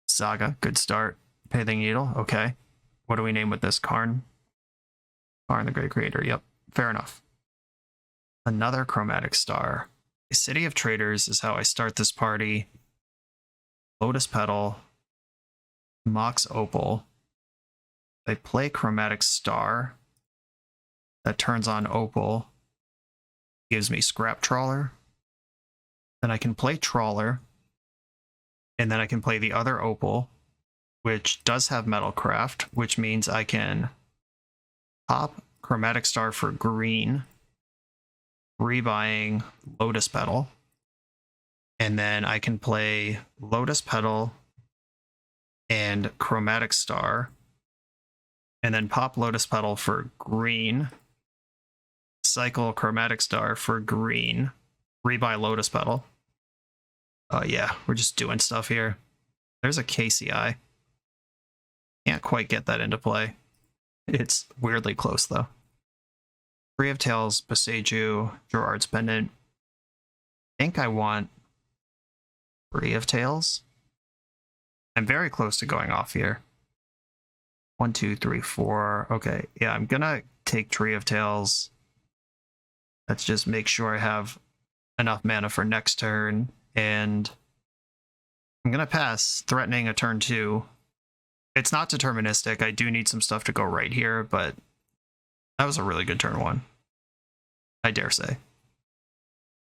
Saga, good start. Pithing Needle, okay. What do we name with this? Karn? Karn the Great Creator, yep. Fair enough. Another Chromatic Star. The City of Traders is how I start this party. Lotus Petal. Mox Opal. I play Chromatic Star. That turns on Opal. Gives me Scrap Trawler. Then I can play Trawler. And then I can play the other Opal, which does have Metalcraft, which means I can pop Chromatic Star for green, rebuying Lotus Petal. And then I can play Lotus Petal and Chromatic Star. And then pop Lotus Petal for green. Cycle Chromatic Star for green. Rebuy Lotus Petal. Yeah, we're just doing stuff here. There's a KCI. Can't quite get that into play. It's weirdly close, though. Three of Tails, Boseiju, Gerard's Pendant. I think I want Three of Tails. I'm very close to going off here. 1, 2, 3, 4. Okay, yeah, I'm gonna take Tree of Tails. Let's just make sure I have enough mana for next turn. And I'm gonna pass, threatening a turn 2. It's not deterministic. I do need some stuff to go right here, but that was a really good turn 1. I dare say.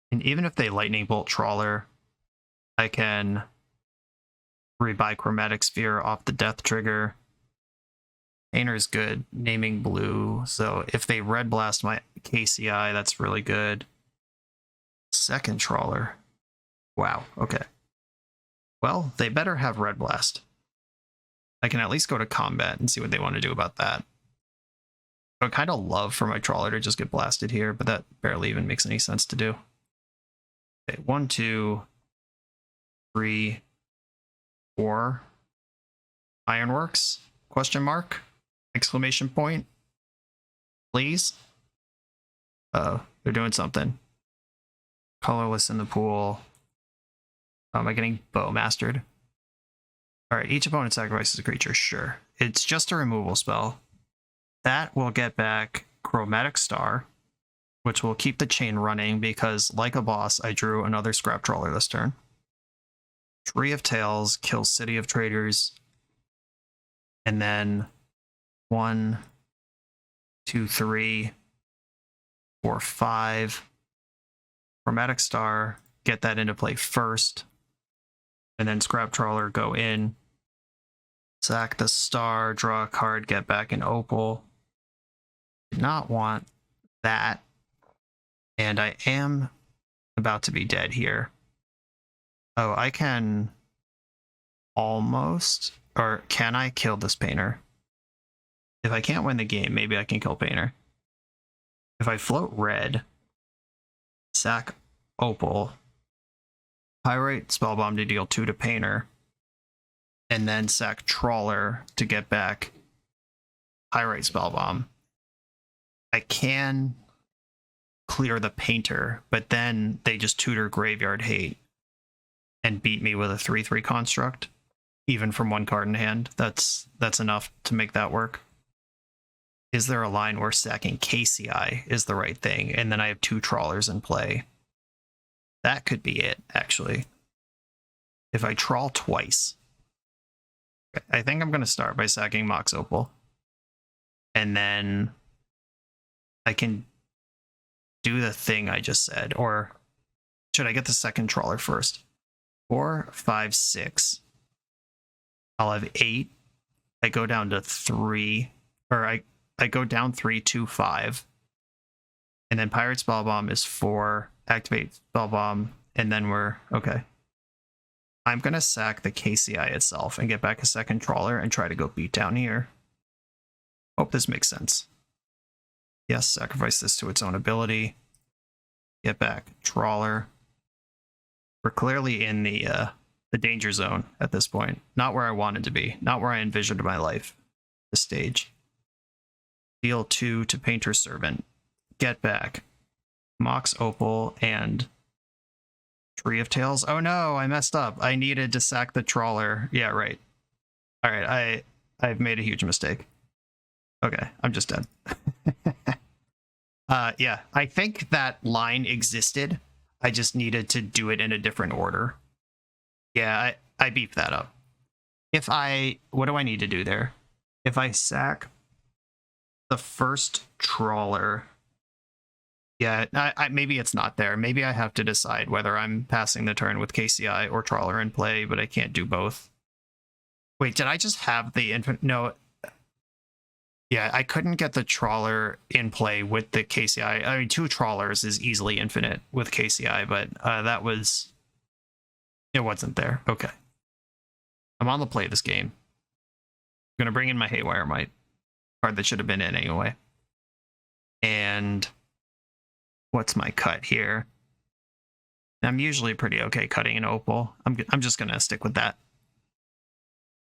And even if they Lightning Bolt Trawler, I can rebuy Chromatic Sphere off the death trigger. Painter's good, naming blue. So if they Red Blast my KCI, that's really good. Second Trawler. Wow, okay. Well, they better have Red Blast. I can at least go to combat and see what they want to do about that. I would kind of love for my Trawler to just get blasted here, but that barely even makes any sense to do. Okay, 1, 2, 3, 4. Ironworks? Question mark? Exclamation point? Please? They're doing something. Colorless in the pool. Am I getting bow mastered? Alright, each opponent sacrifices a creature. Sure. It's just a removal spell. That will get back Chromatic Star, which will keep the chain running because, like a boss, I drew another Scrap Trawler this turn. Tree of Tails kills City of Traders. And then 1, 2, 3, 4, 5. Chromatic Star, get that into play first. And then Scrap Trawler, go in. Sack the star, draw a card, get back an opal. Did not want that. And I am about to be dead here. Oh, I can almost, or can I kill this Painter? If I can't win the game, maybe I can kill Painter. If I float red, sack opal, Pyrite Spellbomb to deal 2 to Painter, and then sack Trawler to get back Pyrite Spellbomb. I can clear the Painter, but then they just tutor Graveyard Hate and beat me with a 3/3 construct, even from 1 card in hand. That's enough to make that work. Is there a line where sacking KCI is the right thing, and then I have 2 Trawlers in play? That could be it, actually. If I trawl twice, I think I'm going to start by sacking Mox Opal. And then I can do the thing I just said. Or should I get the second Trawler first? 4, 5, 6. I'll have 8. I go down to 3. Or I go down 3, 2, 5. And then Pirate Spellbomb is 4. Activate Spellbomb. And then we're... Okay. I'm going to sack the KCI itself and get back a second Trawler and try to go beat down here. Hope this makes sense. Yes, sacrifice this to its own ability. Get back Trawler. We're clearly in the danger zone at this point. Not where I wanted to be. Not where I envisioned my life. This stage. Deal 2 to Painter's Servant. Get back Mox Opal and Tree of Tails. Oh no, I messed up. I needed to sack the Trawler. Yeah, right. Alright, I've made a huge mistake. Okay, I'm just dead. Yeah, I think that line existed. I just needed to do it in a different order. Yeah, I beefed that up. What do I need to do there? If I sack the first Trawler, yeah, maybe it's not there. Maybe I have to decide whether I'm passing the turn with KCI or Trawler in play, but I can't do both. Wait, did I just have the infant? No. Yeah, I couldn't get the trawler in play with the KCI. I mean, 2 trawlers is easily infinite with KCI, but it wasn't there. Okay. I'm on the play this game. I'm going to bring in my Haywire Might, card that should have been in anyway. And what's my cut here? I'm usually pretty okay cutting an Opal. I'm just going to stick with that.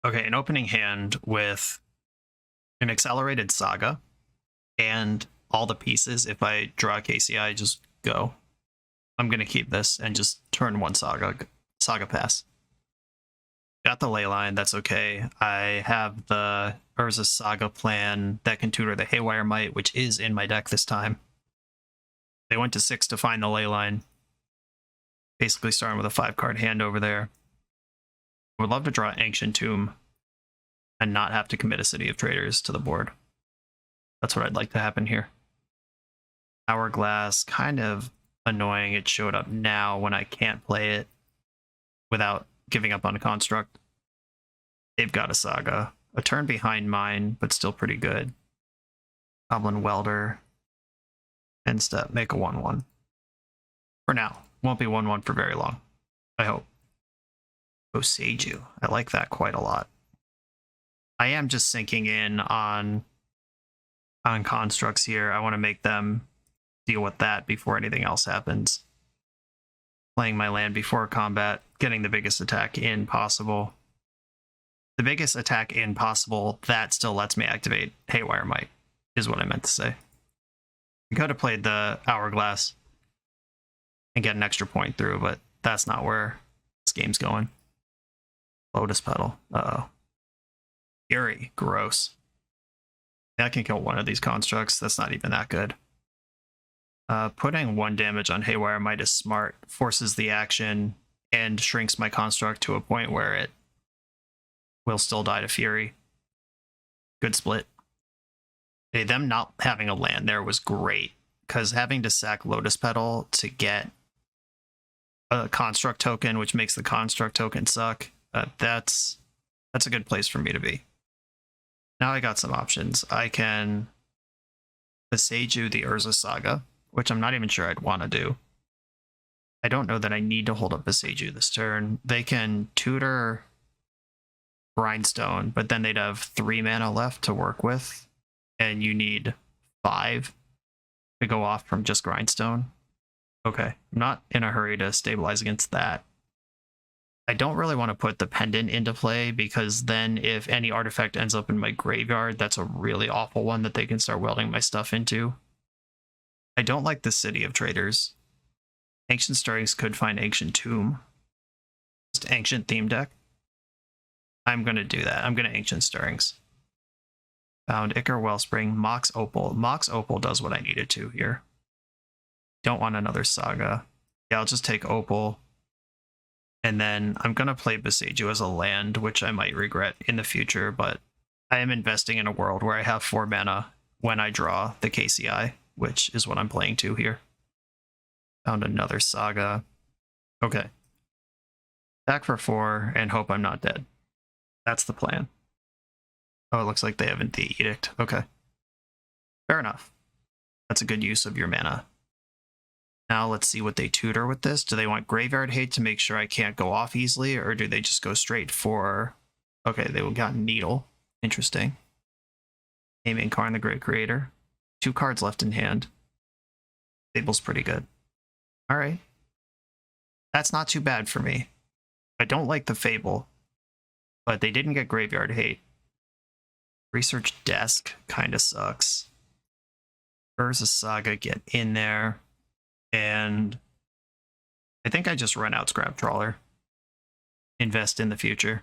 Okay, an opening hand with an accelerated Saga and all the pieces. If I draw KCI, just go. I'm going to keep this and just turn 1 Saga pass. Got the Leyline, that's okay. I have the Urza Saga plan that can tutor the Haywire Might, which is in my deck this time. They went to 6 to find the Leyline. Basically starting with a 5-card hand over there. I would love to draw Ancient Tomb and not have to commit a City of Traders to the board. That's what I'd like to happen here. Hourglass, kind of annoying. It showed up now when I can't play it without giving up on a construct. They've got a Saga. A turn behind mine, but still pretty good. Goblin Welder. End step, make a 1/1. For now. Won't be 1/1 for very long. I hope. Boseiju. I like that quite a lot. I am just sinking in on constructs here. I want to make them deal with that before anything else happens. Playing my land before combat, getting the biggest attack in possible. The biggest attack in possible, that still lets me activate Haywire Might, is what I meant to say. I could have played the Hourglass and get an extra point through, but that's not where this game's going. Lotus Petal. Uh-oh. Fury. Gross. I can kill one of these constructs. That's not even that good. Putting 1 damage on Haywire Might is smart. Forces the action and shrinks my construct to a point where it will still die to Fury. Good split. Hey, them not having a land there was great, because having to sack Lotus Petal to get a construct token, which makes the construct token suck, that's a good place for me to be. Now I got some options. I can Boseiju the Urza Saga, which I'm not even sure I'd want to do. I don't know that I need to hold up Boseiju this turn. They can tutor Grindstone, but then they'd have 3 mana left to work with, and you need 5 to go off from just Grindstone. Okay, I'm not in a hurry to stabilize against that. I don't really want to put the Pendant into play, because then if any artifact ends up in my graveyard, that's a really awful one that they can start welding my stuff into. I don't like the City of Traders. Ancient Stirrings could find Ancient Tomb. Just Ancient theme deck. I'm going to do that. I'm going to Ancient Stirrings. Found Ichor Wellspring, Mox Opal. Mox Opal does what I needed to here. Don't want another Saga. Yeah, I'll just take Opal. And then I'm going to play Boseiju as a land, which I might regret in the future, but I am investing in a world where I have 4 mana when I draw the KCI, which is what I'm playing to here. Found another Saga. Okay. Back for 4 and hope I'm not dead. That's the plan. Oh, it looks like they haven't the Edict. Okay. Fair enough. That's a good use of your mana. Now let's see what they tutor with this. Do they want Graveyard Hate to make sure I can't go off easily, or do they just go straight for... Okay, they got Needle. Interesting. Saga and Karn, the Great Creator. 2 cards left in hand. Fable's pretty good. Alright. That's not too bad for me. I don't like the Fable, but they didn't get Graveyard Hate. Research Desk kind of sucks. Urza Saga, get in there. And I think I just run out Scrap Trawler. Invest in the future.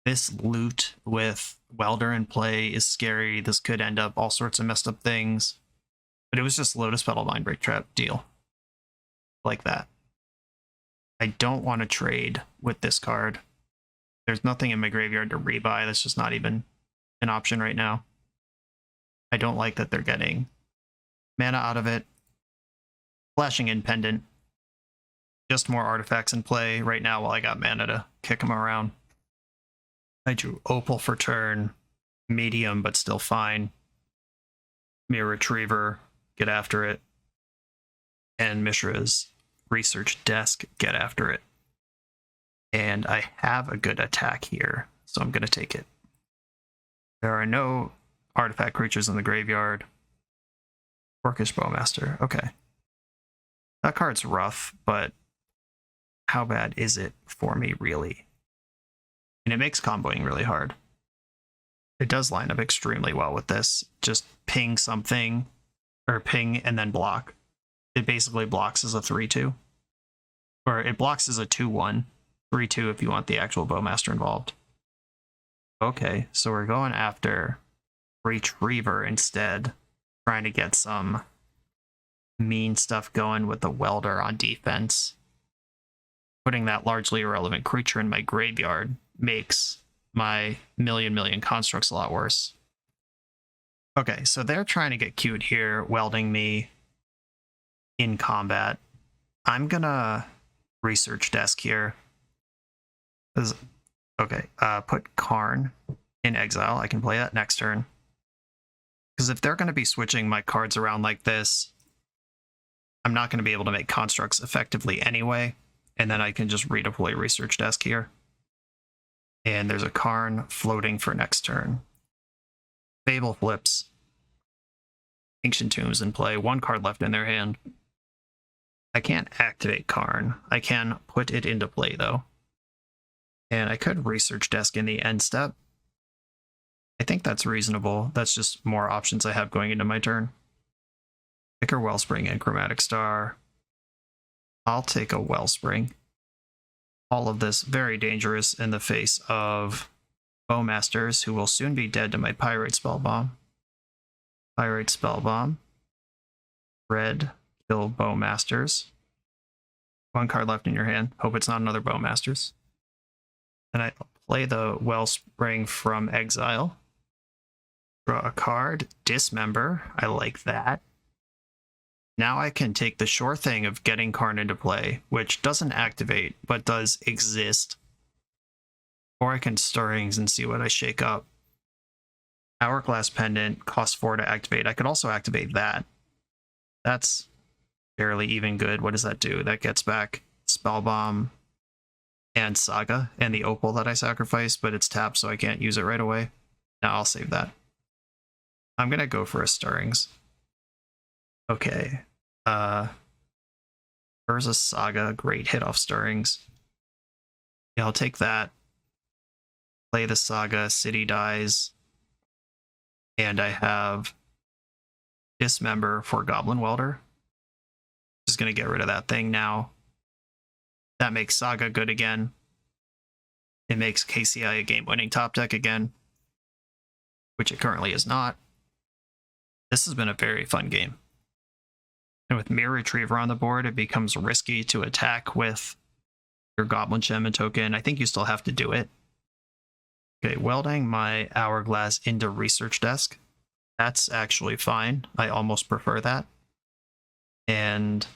This loot with Welder in play is scary. This could end up all sorts of messed up things. But it was just Lotus Petal Mindbreak Trap deal. Like that. I don't want to trade with this card. There's nothing in my graveyard to rebuy. That's just not even an option right now. I don't like that they're getting mana out of it. Flashing in Pendant. Just more artifacts in play right now while I got mana to kick them around. I drew Opal for turn. medium, but still fine. Mirror Retriever, get after it. And Mishra's Research Desk, get after it. And I have a good attack here, so I'm going to take it. There are no artifact creatures in the graveyard. Orcish Bowmaster, okay. That card's rough, but how bad is it for me, really? And it makes comboing really hard. It does line up extremely well with this. Just ping something, or ping and then block. It basically blocks as a 3-2. Or it blocks as a 2-1. 3-2 if you want the actual Bowmaster involved. Okay, so we're going after Retriever instead. Trying to get some mean stuff going with the Welder on defense. Putting that largely irrelevant creature in my graveyard makes my million constructs a lot worse. Okay, so they're trying to get cute here, welding me in combat. I'm gonna Research Desk here. Okay, put Karn in exile. I can play that next turn. Because if they're going to be switching my cards around like this, I'm not going to be able to make constructs effectively anyway. And then I can just redeploy Research Desk here. And there's a Karn floating for next turn. Fable flips. Ancient Tombs in play. One card left in their hand. I can't activate Karn. I can put it into play, though. And I could Research Desk in the end step. I think that's reasonable. That's just more options I have going into my turn. Picker Wellspring and Chromatic Star. I'll take a Wellspring. All of this very dangerous in the face of Bowmasters, who will soon be dead to my Pyrite Spellbomb. Pyrite Spellbomb. Red, kill Bowmasters. One card left in your hand. Hope it's not another Bowmasters. And I play the Wellspring from exile. Draw a card. Dismember. I like that. Now I can take the sure thing of getting Karn into play, which doesn't activate, but does exist. Or I can Stirrings and see what I shake up. Hourglass Pendant costs 4 to activate. I could also activate that. That's fairly even good. What does that do? That gets back Spellbomb and Saga and the Opal that I sacrificed, but it's tapped, so I can't use it right away. Now I'll save that. I'm going to go for a Stirrings. Okay. Urza Saga, great hit off Stirrings. Yeah, I'll take that. Play the Saga, City dies. And I have Dismember for Goblin Welder. Just going to get rid of that thing now. That makes Saga good again. It makes KCI a game-winning top deck again, which it currently is not. This has been a very fun game. And with Mirror Retriever on the board, it becomes risky to attack with your Goblin Shaman token. I think you still have to do it. Okay, welding my Hourglass into Research Desk. That's actually fine. I almost prefer that. And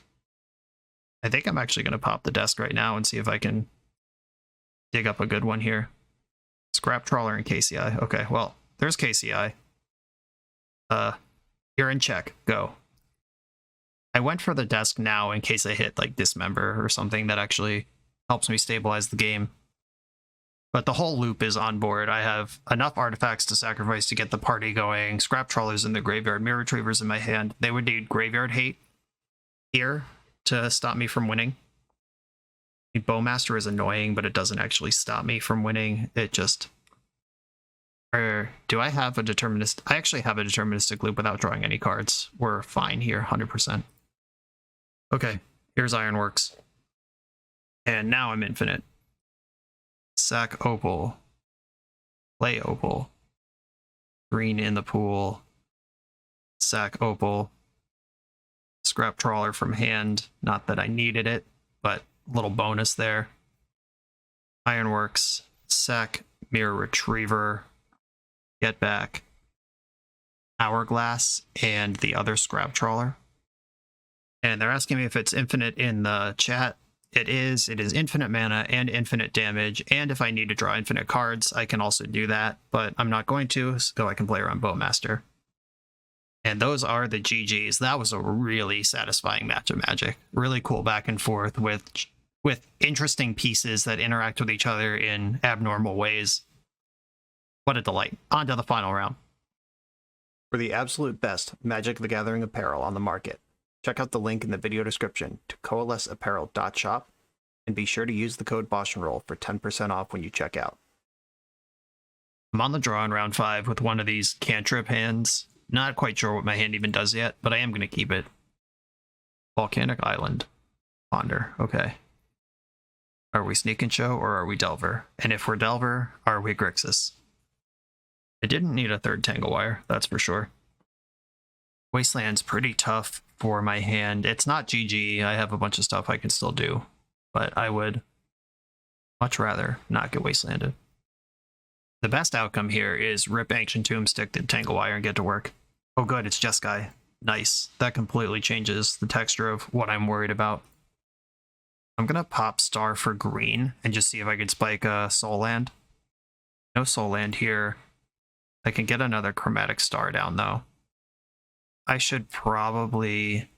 I think I'm actually going to pop the desk right now and see if I can dig up a good one here. Scrap Trawler and KCI. Okay, well, there's KCI. You're in check. Go. I went for the desk now in case I hit like Dismember or something that actually helps me stabilize the game. But the whole loop is on board. I have enough artifacts to sacrifice to get the party going. Scrap Trawlers in the graveyard. Mirror Retrievers in my hand. They would need Graveyard Hate here to stop me from winning. The Bowmaster is annoying, but it doesn't actually stop me from winning. It just... do I have a deterministic... I actually have a deterministic loop without drawing any cards. We're fine here, 100%. Okay, here's Ironworks. And now I'm infinite. Sack Opal. Play Opal. Green in the pool. Sack Opal. Scrap Trawler from hand. Not that I needed it, but little bonus there. Ironworks. Sack Mirror Retriever. Get back. Hourglass and the other Scrap Trawler. And they're asking me if it's infinite in the chat. it is infinite mana and infinite damage, and if I need to draw infinite cards, I can also do that, but I'm not going to, so I can play around Bowmaster. And those are the GGs. That was a really satisfying match of Magic. Really cool back and forth with interesting pieces that interact with each other in abnormal ways. What a delight. On to the final round. For the absolute best Magic the Gathering apparel on the market, check out the link in the video description to coalesceapparel.shop, and be sure to use the code BoshNRoll for 10% off when you check out. I'm on the draw in round 5 with one of these cantrip hands. Not quite sure what my hand even does yet, but I am going to keep it. Volcanic Island. Ponder. Okay. Are we Sneak and Show or are we Delver? And if we're Delver, are we Grixis? I didn't need a third Tanglewire, that's for sure. Wasteland's pretty tough for my hand. It's not GG. I have a bunch of stuff I can still do, but I would much rather not get Wastelanded. The best outcome here is rip Ancient Tomb, stick to Tanglewire, and get to work. Oh good, it's Jeskai. Nice. That completely changes the texture of what I'm worried about. I'm gonna pop Star for green and just see if I can spike a Soul Land. No Soul Land here. I can get another Chromatic Star down though. I should probably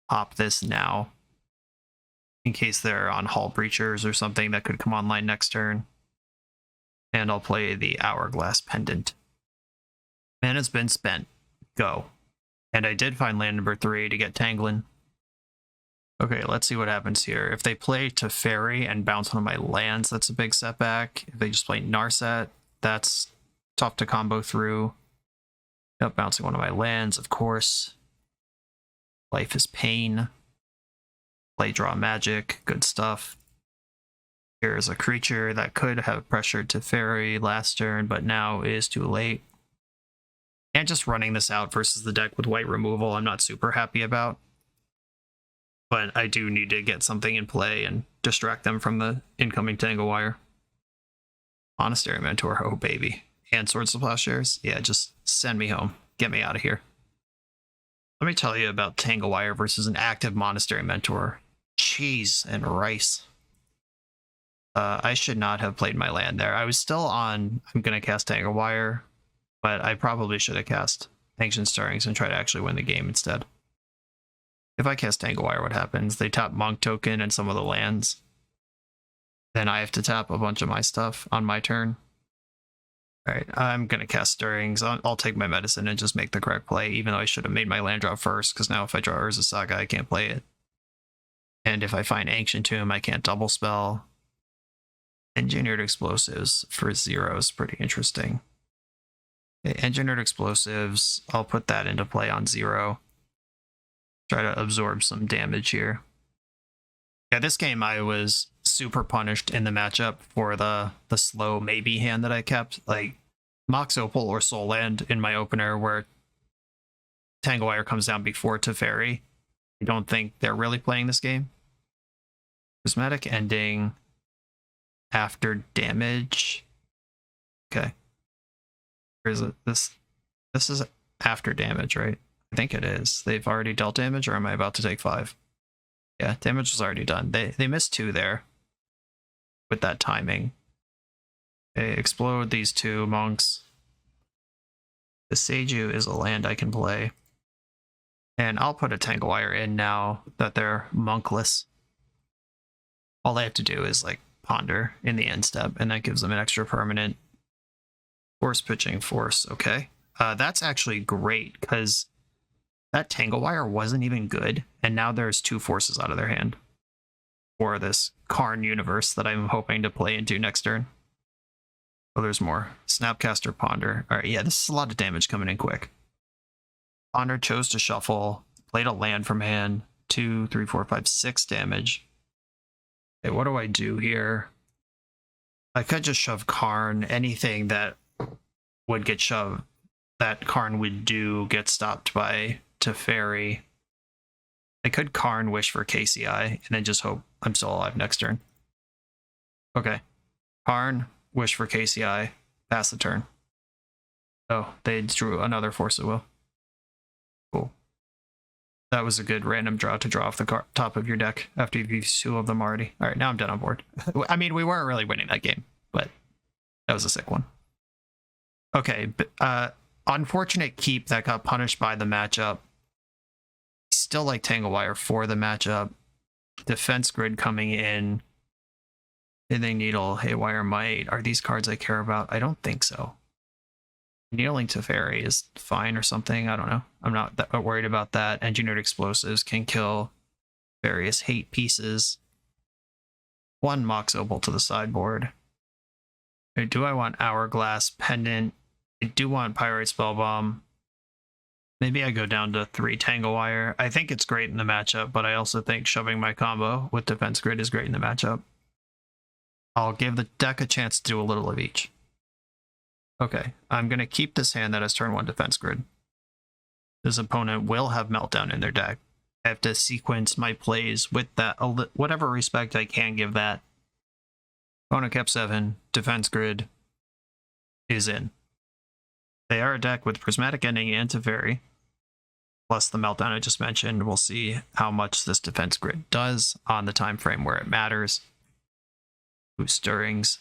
pop this now in case they're on Hull Breachers or something that could come online next turn. And I'll play the Hourglass Pendant. Mana's been spent. Go. And I did find land number 3 to get Tanglin. Okay, let's see what happens here. If they play Teferi and bounce one of my lands, that's a big setback. If they just play Narset, that's tough to combo through. Yep, bouncing one of my lands, of course. Life is Pain. Play Draw Magic, good stuff. Here's a creature that could have pressured Teferi last turn, but now is too late. And just running this out versus the deck with white removal, I'm not super happy about. But I do need to get something in play and distract them from the incoming Tanglewire. Monastery Mentor, oh baby. And Swords to Plowshares? Yeah, just send me home. Get me out of here. Let me tell you about Tanglewire versus an active Monastery Mentor. Cheese and rice. I should not have played my land there. I was still on, I'm going to cast Tanglewire, but I probably should have cast Ancient Stirrings and try to actually win the game instead. If I cast Tanglewire, what happens? They tap Monk Token and some of the lands. Then I have to tap a bunch of my stuff on my turn. Alright, I'm going to cast Stirrings. I'll take my medicine and just make the correct play, even though I should have made my land drop first, because now if I draw Urza Saga, I can't play it. And if I find Ancient Tomb, I can't double spell. Engineered Explosives for 0 is pretty interesting. Okay, Engineered Explosives, I'll put that into play on 0. Try to absorb some damage here. Yeah, this game I was super punished in the matchup for the slow maybe hand that I kept. Like, Mox Opal or Soul Land in my opener where Tanglewire comes down before Teferi. I don't think they're really playing this game. Prismatic Ending after damage. Okay. Or is it this is after damage, right? I think it is. They've already dealt damage, or am I about to take 5? Yeah, damage was already done. They missed 2 there with that timing. They explode these 2 monks. The Seiju is a land I can play. And I'll put a Tanglewire in now that they're monkless. All they have to do is like ponder in the end step, and that gives them an extra permanent. Force Pitching Force, okay. That's actually great, because that Tanglewire wasn't even good, and now there's 2 forces out of their hand for this Karn universe that I'm hoping to play into next turn. Oh, there's more. Snapcaster, Ponder. Alright, yeah, this is a lot of damage coming in quick. Ponder chose to shuffle, played a land from hand, 2, 3, 4, 5, 6 damage. Okay, what do I do here? I could just shove Karn. Anything that would get shoved, that Karn would do, get stopped by Teferi. I could Karn Wish for KCI, and then just hope I'm still alive next turn. Okay. Karn, Wish for KCI, pass the turn. Oh, they drew another Force of Will. Cool. That was a good random draw to draw off the top of your deck after you've used 2 of them already. All right, now I'm dead on board. I mean, we weren't really winning that game, but that was a sick one. Okay, unfortunate keep that got punished by the matchup. Still like Tangle Wire for the matchup. Defense Grid coming in. Pithing Needle, Haywire Might. Are these cards I care about? I don't think so. Kneeling to Fairy is fine or something. I don't know. I'm not that worried about that. Engineered Explosives can kill various hate pieces. 1 Mox Opal to the sideboard. Do I want Hourglass Pendant? I do want Pyrite Spellbomb. Maybe I go down to 3 Tangle Wire. I think it's great in the matchup, but I also think shoving my combo with Defense Grid is great in the matchup. I'll give the deck a chance to do a little of each. Okay, I'm going to keep this hand that has turn 1 Defense Grid. This opponent will have Meltdown in their deck. I have to sequence my plays with that, whatever respect I can give that. Opponent kept 7, Defense Grid is in. They are a deck with Prismatic Ending and Teferi, plus the Meltdown I just mentioned. We'll see how much this Defense Grid does on the time frame where it matters. Ooh, Stirrings.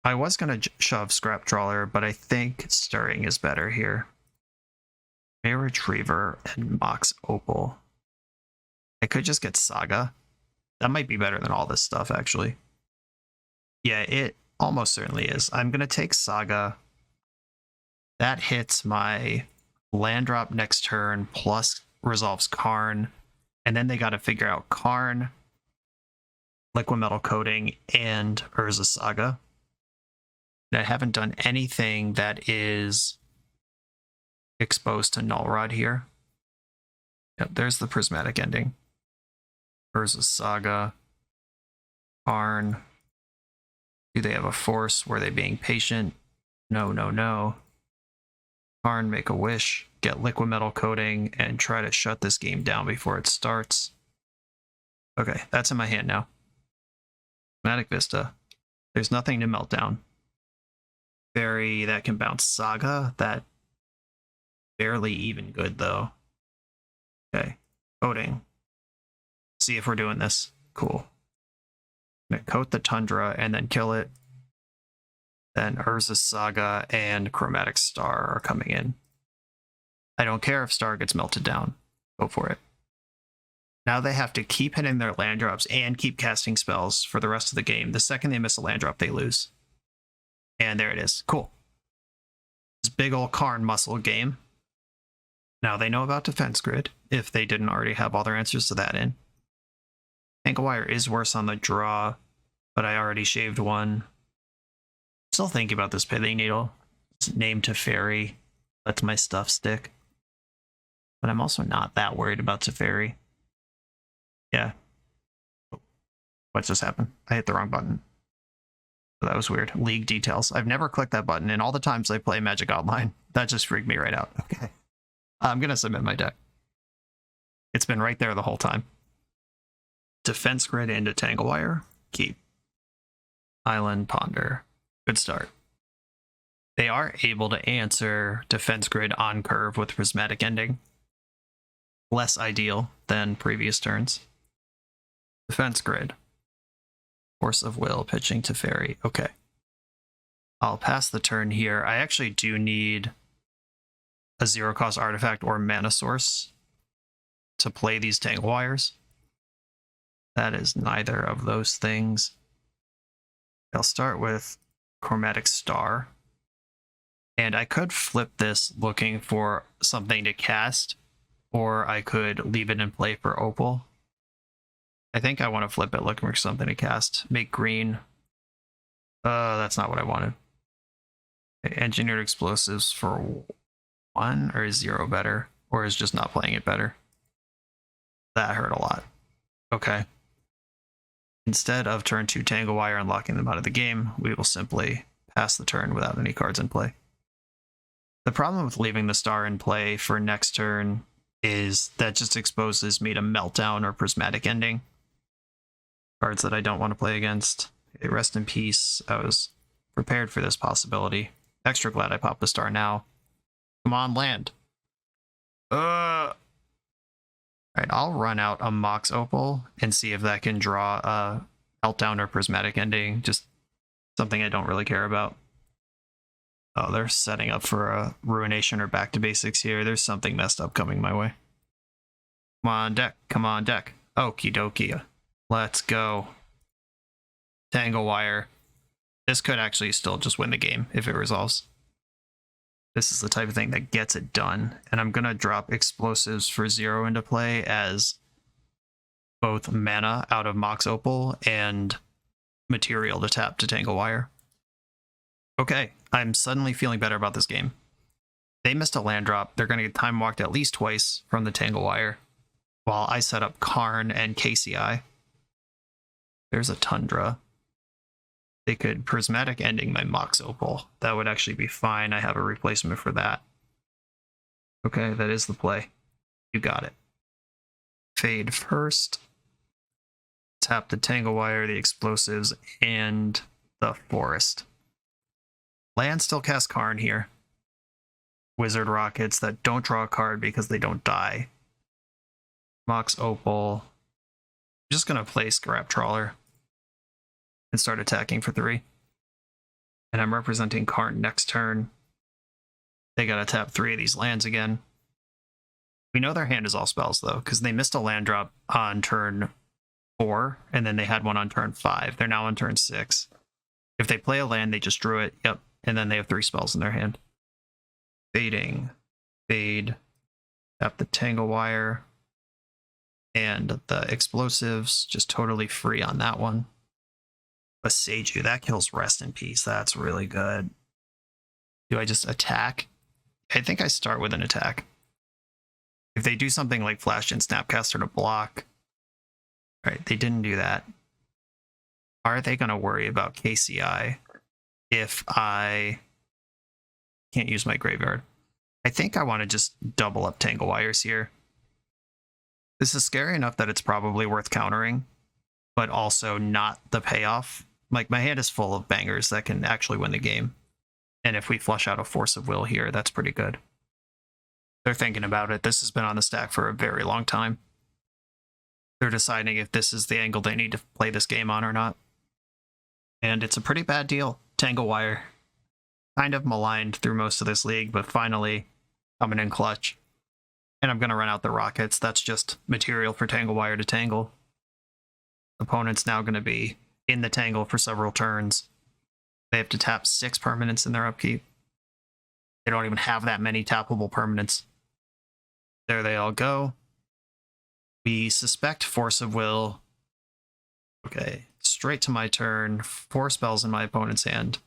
I was going to shove Scrap Trawler, but I think Stirring is better here. May Retriever and Mox Opal. I could just get Saga. That might be better than all this stuff, actually. Yeah, it almost certainly is. I'm going to take Saga. That hits my land drop next turn, plus resolves Karn. And then they got to figure out Karn, Liquid Metal Coating, and Urza Saga. I haven't done anything that is exposed to Null Rod here. Yep, there's the Prismatic Ending. Urza Saga. Karn. Do they have a force? Were they being patient? No, no, no. Karn, make a wish, get Liquid Metal Coating, and try to shut this game down before it starts. Okay, that's in my hand now. Prismatic Vista. There's nothing to melt down. Fairy that can bounce Saga. That barely even good though. Okay, coating. See if we're doing this. Cool. I'm gonna coat the Tundra and then kill it. Then Urza Saga and Chromatic Star are coming in. I don't care if Star gets melted down. Go for it. Now they have to keep hitting their land drops and keep casting spells for the rest of the game. The second they miss a land drop, they lose. And there it is. Cool. This big old Karn muscle game. Now they know about Defense Grid, if they didn't already have all their answers to that in. Tangle Wire is worse on the draw, but I already shaved 1. Still thinking about this Pithing Needle. It's named Teferi. Lets my stuff stick. But I'm also not that worried about Teferi. Yeah. What just happened? I hit the wrong button. That was weird. League details. I've never clicked that button, and all the times I play Magic Online, that just freaked me right out. Okay. I'm going to submit my deck. It's been right there the whole time. Defense Grid into Tangle Wire. Keep. Island, Ponder. Good start. They are able to answer Defense Grid on curve with Prismatic Ending. Less ideal than previous turns. Defense Grid. Force of Will, pitching to Fairy. Okay. I'll pass the turn here. I actually do need a 0-cost artifact or mana source to play these Tangle Wires. That is neither of those things. I'll start with Chromatic Star. And I could flip this looking for something to cast, or I could leave it in play for Opal. I think I want to flip it looking for something to cast. Make green. That's not what I wanted. Engineered Explosives for 1, or is 0 better? Or is just not playing it better? That hurt a lot. Okay. Instead of turn 2 Tangle Wire and locking them out of the game, we will simply pass the turn without any cards in play. The problem with leaving the star in play for next turn is that just exposes me to Meltdown or Prismatic Ending. Cards that I don't want to play against. Okay, rest in peace. I was prepared for this possibility. Extra glad I popped the star now. Come on, land. I I'll run out a Mox Opal and see if that can draw a Meltdown or Prismatic Ending. Just something I don't really care about. Oh, they're setting up for a Ruination or Back to Basics here. There's something messed up coming my way. Come on, deck. Come on, deck. Okie dokie. Let's go. Tangle Wire. This could actually still just win the game if it resolves. This is the type of thing that gets it done. And I'm going to drop Explosives for 0 into play as both mana out of Mox Opal and material to tap to Tangle Wire. Okay, I'm suddenly feeling better about this game. They missed a land drop. They're going to get time walked at least twice from the Tangle Wire while I set up Karn and KCI. There's a Tundra. They could Prismatic Ending my Mox Opal. That would actually be fine. I have a replacement for that. Okay, that is the play. You got it. Fade first. Tap the Tangle Wire, the Explosives, and the Forest. Land still cast Karn here. Wizard Rockets that don't draw a card because they don't die. Mox Opal. I'm just going to play Scrap Trawler and start attacking for 3. And I'm representing Karn next turn. They got to tap 3 of these lands again. We know their hand is all spells, though, because they missed a land drop on turn 4, and then they had one on turn 5. They're now on turn 6. If they play a land, they just drew it. Yep. And then they have 3 spells in their hand. Fading. Fade. Tap the Tangle Wire. And the Explosives. Just totally free on that one. Boseiju. That kills Rest in Peace. That's really good. Do I just attack? I think I start with an attack. If they do something like Flash and Snapcaster to block. Alright, they didn't do that. Are they going to worry about KCI if I can't use my graveyard? I think I want to just double up Tangle Wires here. This is scary enough that it's probably worth countering, but also not the payoff. Like, my hand is full of bangers that can actually win the game. And if we flush out a Force of Will here, that's pretty good. They're thinking about it. This has been on the stack for a very long time. They're deciding if this is the angle they need to play this game on or not. And it's a pretty bad deal. Tangle Wire. Kind of maligned through most of this league, but finally coming in clutch. And I'm going to run out the Rockets. That's just material for Tangle Wire to tangle. Opponent's now going to be in the tangle for several turns. They have to tap 6 permanents in their upkeep. They don't even have that many tappable permanents. There they all go. We suspect Force of Will. Okay, straight to my turn. 4 spells in my opponent's hand.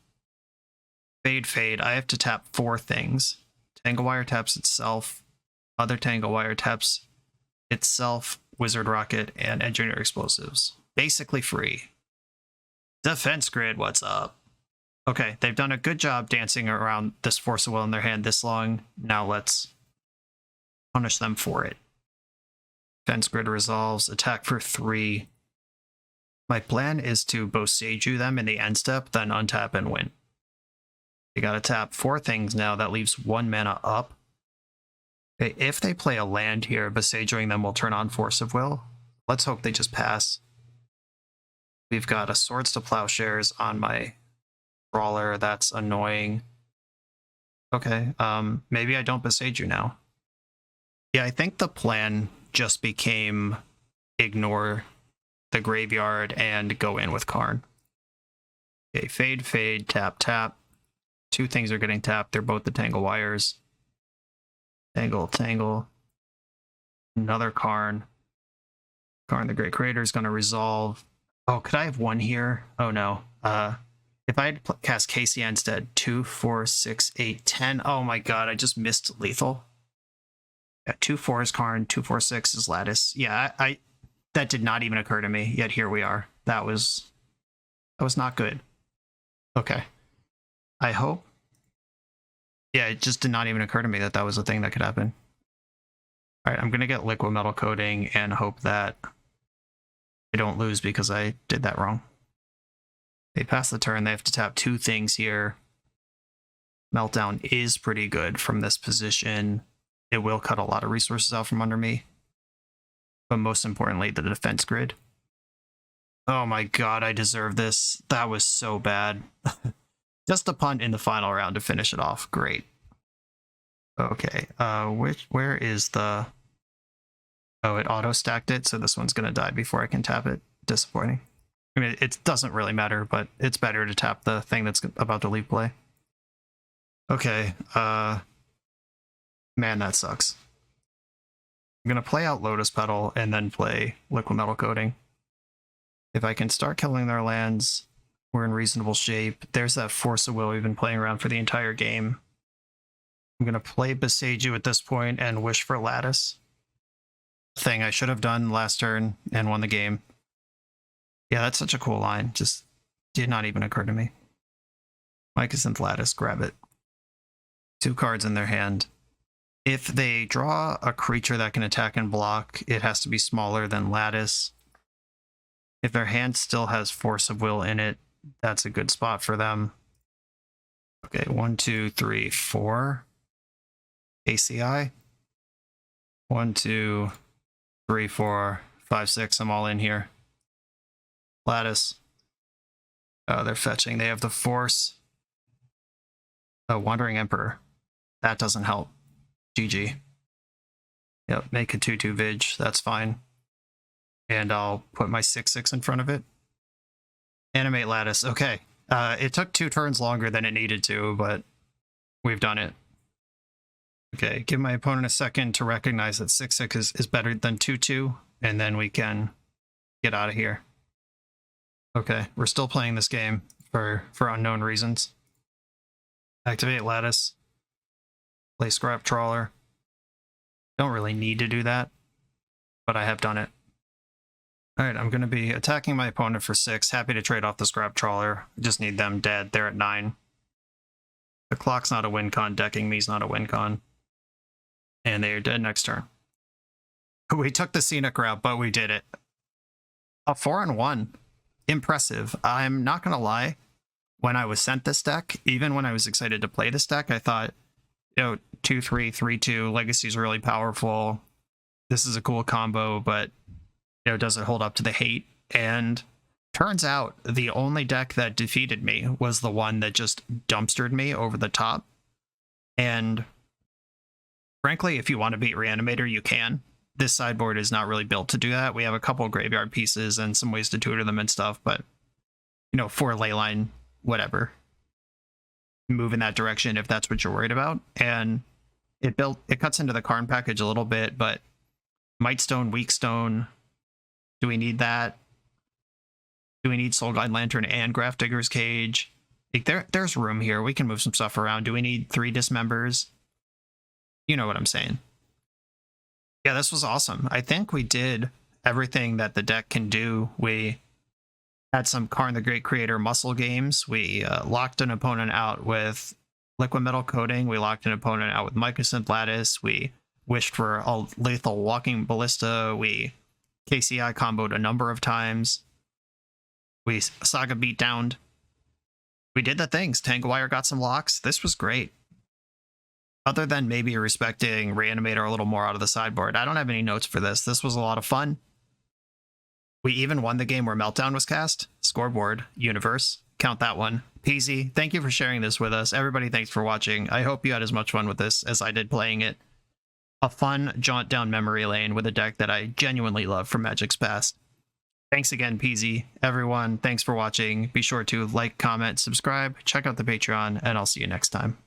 Fade, fade. I have to tap 4 things. Tangle Wire taps itself. Other Tangle Wire taps itself. Wizard Rocket and Engineer Explosives. Basically free. Defense Grid, what's up? Okay, they've done a good job dancing around this Force of Will in their hand this long. Now let's punish them for it. Defense Grid resolves. Attack for 3. My plan is to Boseiju them in the end step, then untap and win. They gotta tap 4 things now. That leaves 1 mana up. Okay, if they play a land here, Boseijuing them will turn on Force of Will. Let's hope they just pass. We've got a Swords to Plowshares on my Brawler. That's annoying. Okay, maybe I don't Boseiju now. Yeah, I think the plan just became ignore the graveyard and go in with Karn. Okay, fade, fade, tap, tap. 2 things are getting tapped. They're both the Tangle Wires. Tangle, tangle. Another Karn. Karn the Great Creator is going to resolve. Oh, could I have 1 here? Oh, no. If I had cast KCI instead, 2, 4, 6, 8, 10. Oh my god, I just missed lethal. Yeah, 2, 4 is Karn, 2, 4, 6 is Lattice. Yeah, I that did not even occur to me, yet here we are. That was not good. Okay. I hope. Yeah, it just did not even occur to me that that was a thing that could happen. Alright, I'm going to get Liquid Metal Coating and hope that I don't lose because I did that wrong. They pass the turn. They have to tap 2 things here. Meltdown is pretty good from this position. It will cut a lot of resources out from under me. but most importantly, the defense grid. Oh my god, I deserve this. That was so bad. Just a punt in the final round to finish it off. Great. Okay, where is the... Oh, it auto-stacked it, so this one's gonna die before I can tap it. Disappointing. I mean, it doesn't really matter, but it's better to tap the thing that's about to leave play. Okay, man, that sucks. I'm gonna play out Lotus Petal and then play Liquid Metal Coating. If I can start killing their lands, we're in reasonable shape. There's that Force of Will we've been playing around for the entire game. I'm gonna play Boseiju at this point and wish for Lattice. Thing I should have done last turn and won the game. Yeah, that's such a cool line. Just did not even occur to me. Mycosynth Lattice, grab it. 2 cards in their hand. If they draw a creature that can attack and block, it has to be smaller than Lattice. If their hand still has Force of Will in it, that's a good spot for them. Okay, 1, 2, 3, 4. ACI. 1, 2, 3, 4, 5, 6. I'm all in here. Lattice. Oh, they're fetching. They have the Force. Oh, Wandering Emperor. That doesn't help. GG. Yep, make a 2/2 Vig. That's fine. And I'll put my 6/6 in front of it. Animate Lattice. Okay. It took 2 turns longer than it needed to, but we've done it. Okay, give my opponent a second to recognize that 6/6 is better than 2/2, and then we can get out of here. Okay, we're still playing this game for unknown reasons. Activate Lattice. Play Scrap Trawler. Don't really need to do that, but I have done it. Alright, I'm going to be attacking my opponent for 6. Happy to trade off the Scrap Trawler. Just need them dead. They're at 9. The clock's not a win con. Decking me's not a win con. And they are dead next turn. We took the scenic route, but we did it. A 4-1. Impressive. I'm not going to lie. When I was sent this deck, even when I was excited to play this deck, I thought, 2-3, 3-2, Legacy's really powerful. This is a cool combo, but does it hold up to the hate? And turns out the only deck that defeated me was the one that just dumpstered me over the top. And frankly, if you want to beat Reanimator, you can. This sideboard is not really built to do that. We have a couple graveyard pieces and some ways to tutor them and stuff, but for Leyline, whatever. Move in that direction if that's what you're worried about. And it cuts into the Karn package a little bit, but Mightstone, Weakstone, do we need that? Do we need Soulguide Lantern and Grafdigger's Cage? There's room here. We can move some stuff around. Do we need 3 Dismembers? You know what I'm saying. Yeah, this was awesome. I think we did everything that the deck can do. We had some Karn the Great Creator muscle games. We locked an opponent out with Liquid Metal Coating. We locked an opponent out with Mycosynth Lattice. We wished for a lethal Walking Ballista. We KCI comboed a number of times. We Saga beat down. We did the things. Tanglewire got some locks. This was great. Other than maybe respecting Reanimator a little more out of the sideboard, I don't have any notes for this. This was a lot of fun. We even won the game where Meltdown was cast. Scoreboard, Universe. Count that one. Peasy, thank you for sharing this with us. Everybody, thanks for watching. I hope you had as much fun with this as I did playing it. A fun jaunt down memory lane with a deck that I genuinely love from Magic's past. Thanks again, Peasy. Everyone, thanks for watching. Be sure to like, comment, subscribe, check out the Patreon, and I'll see you next time.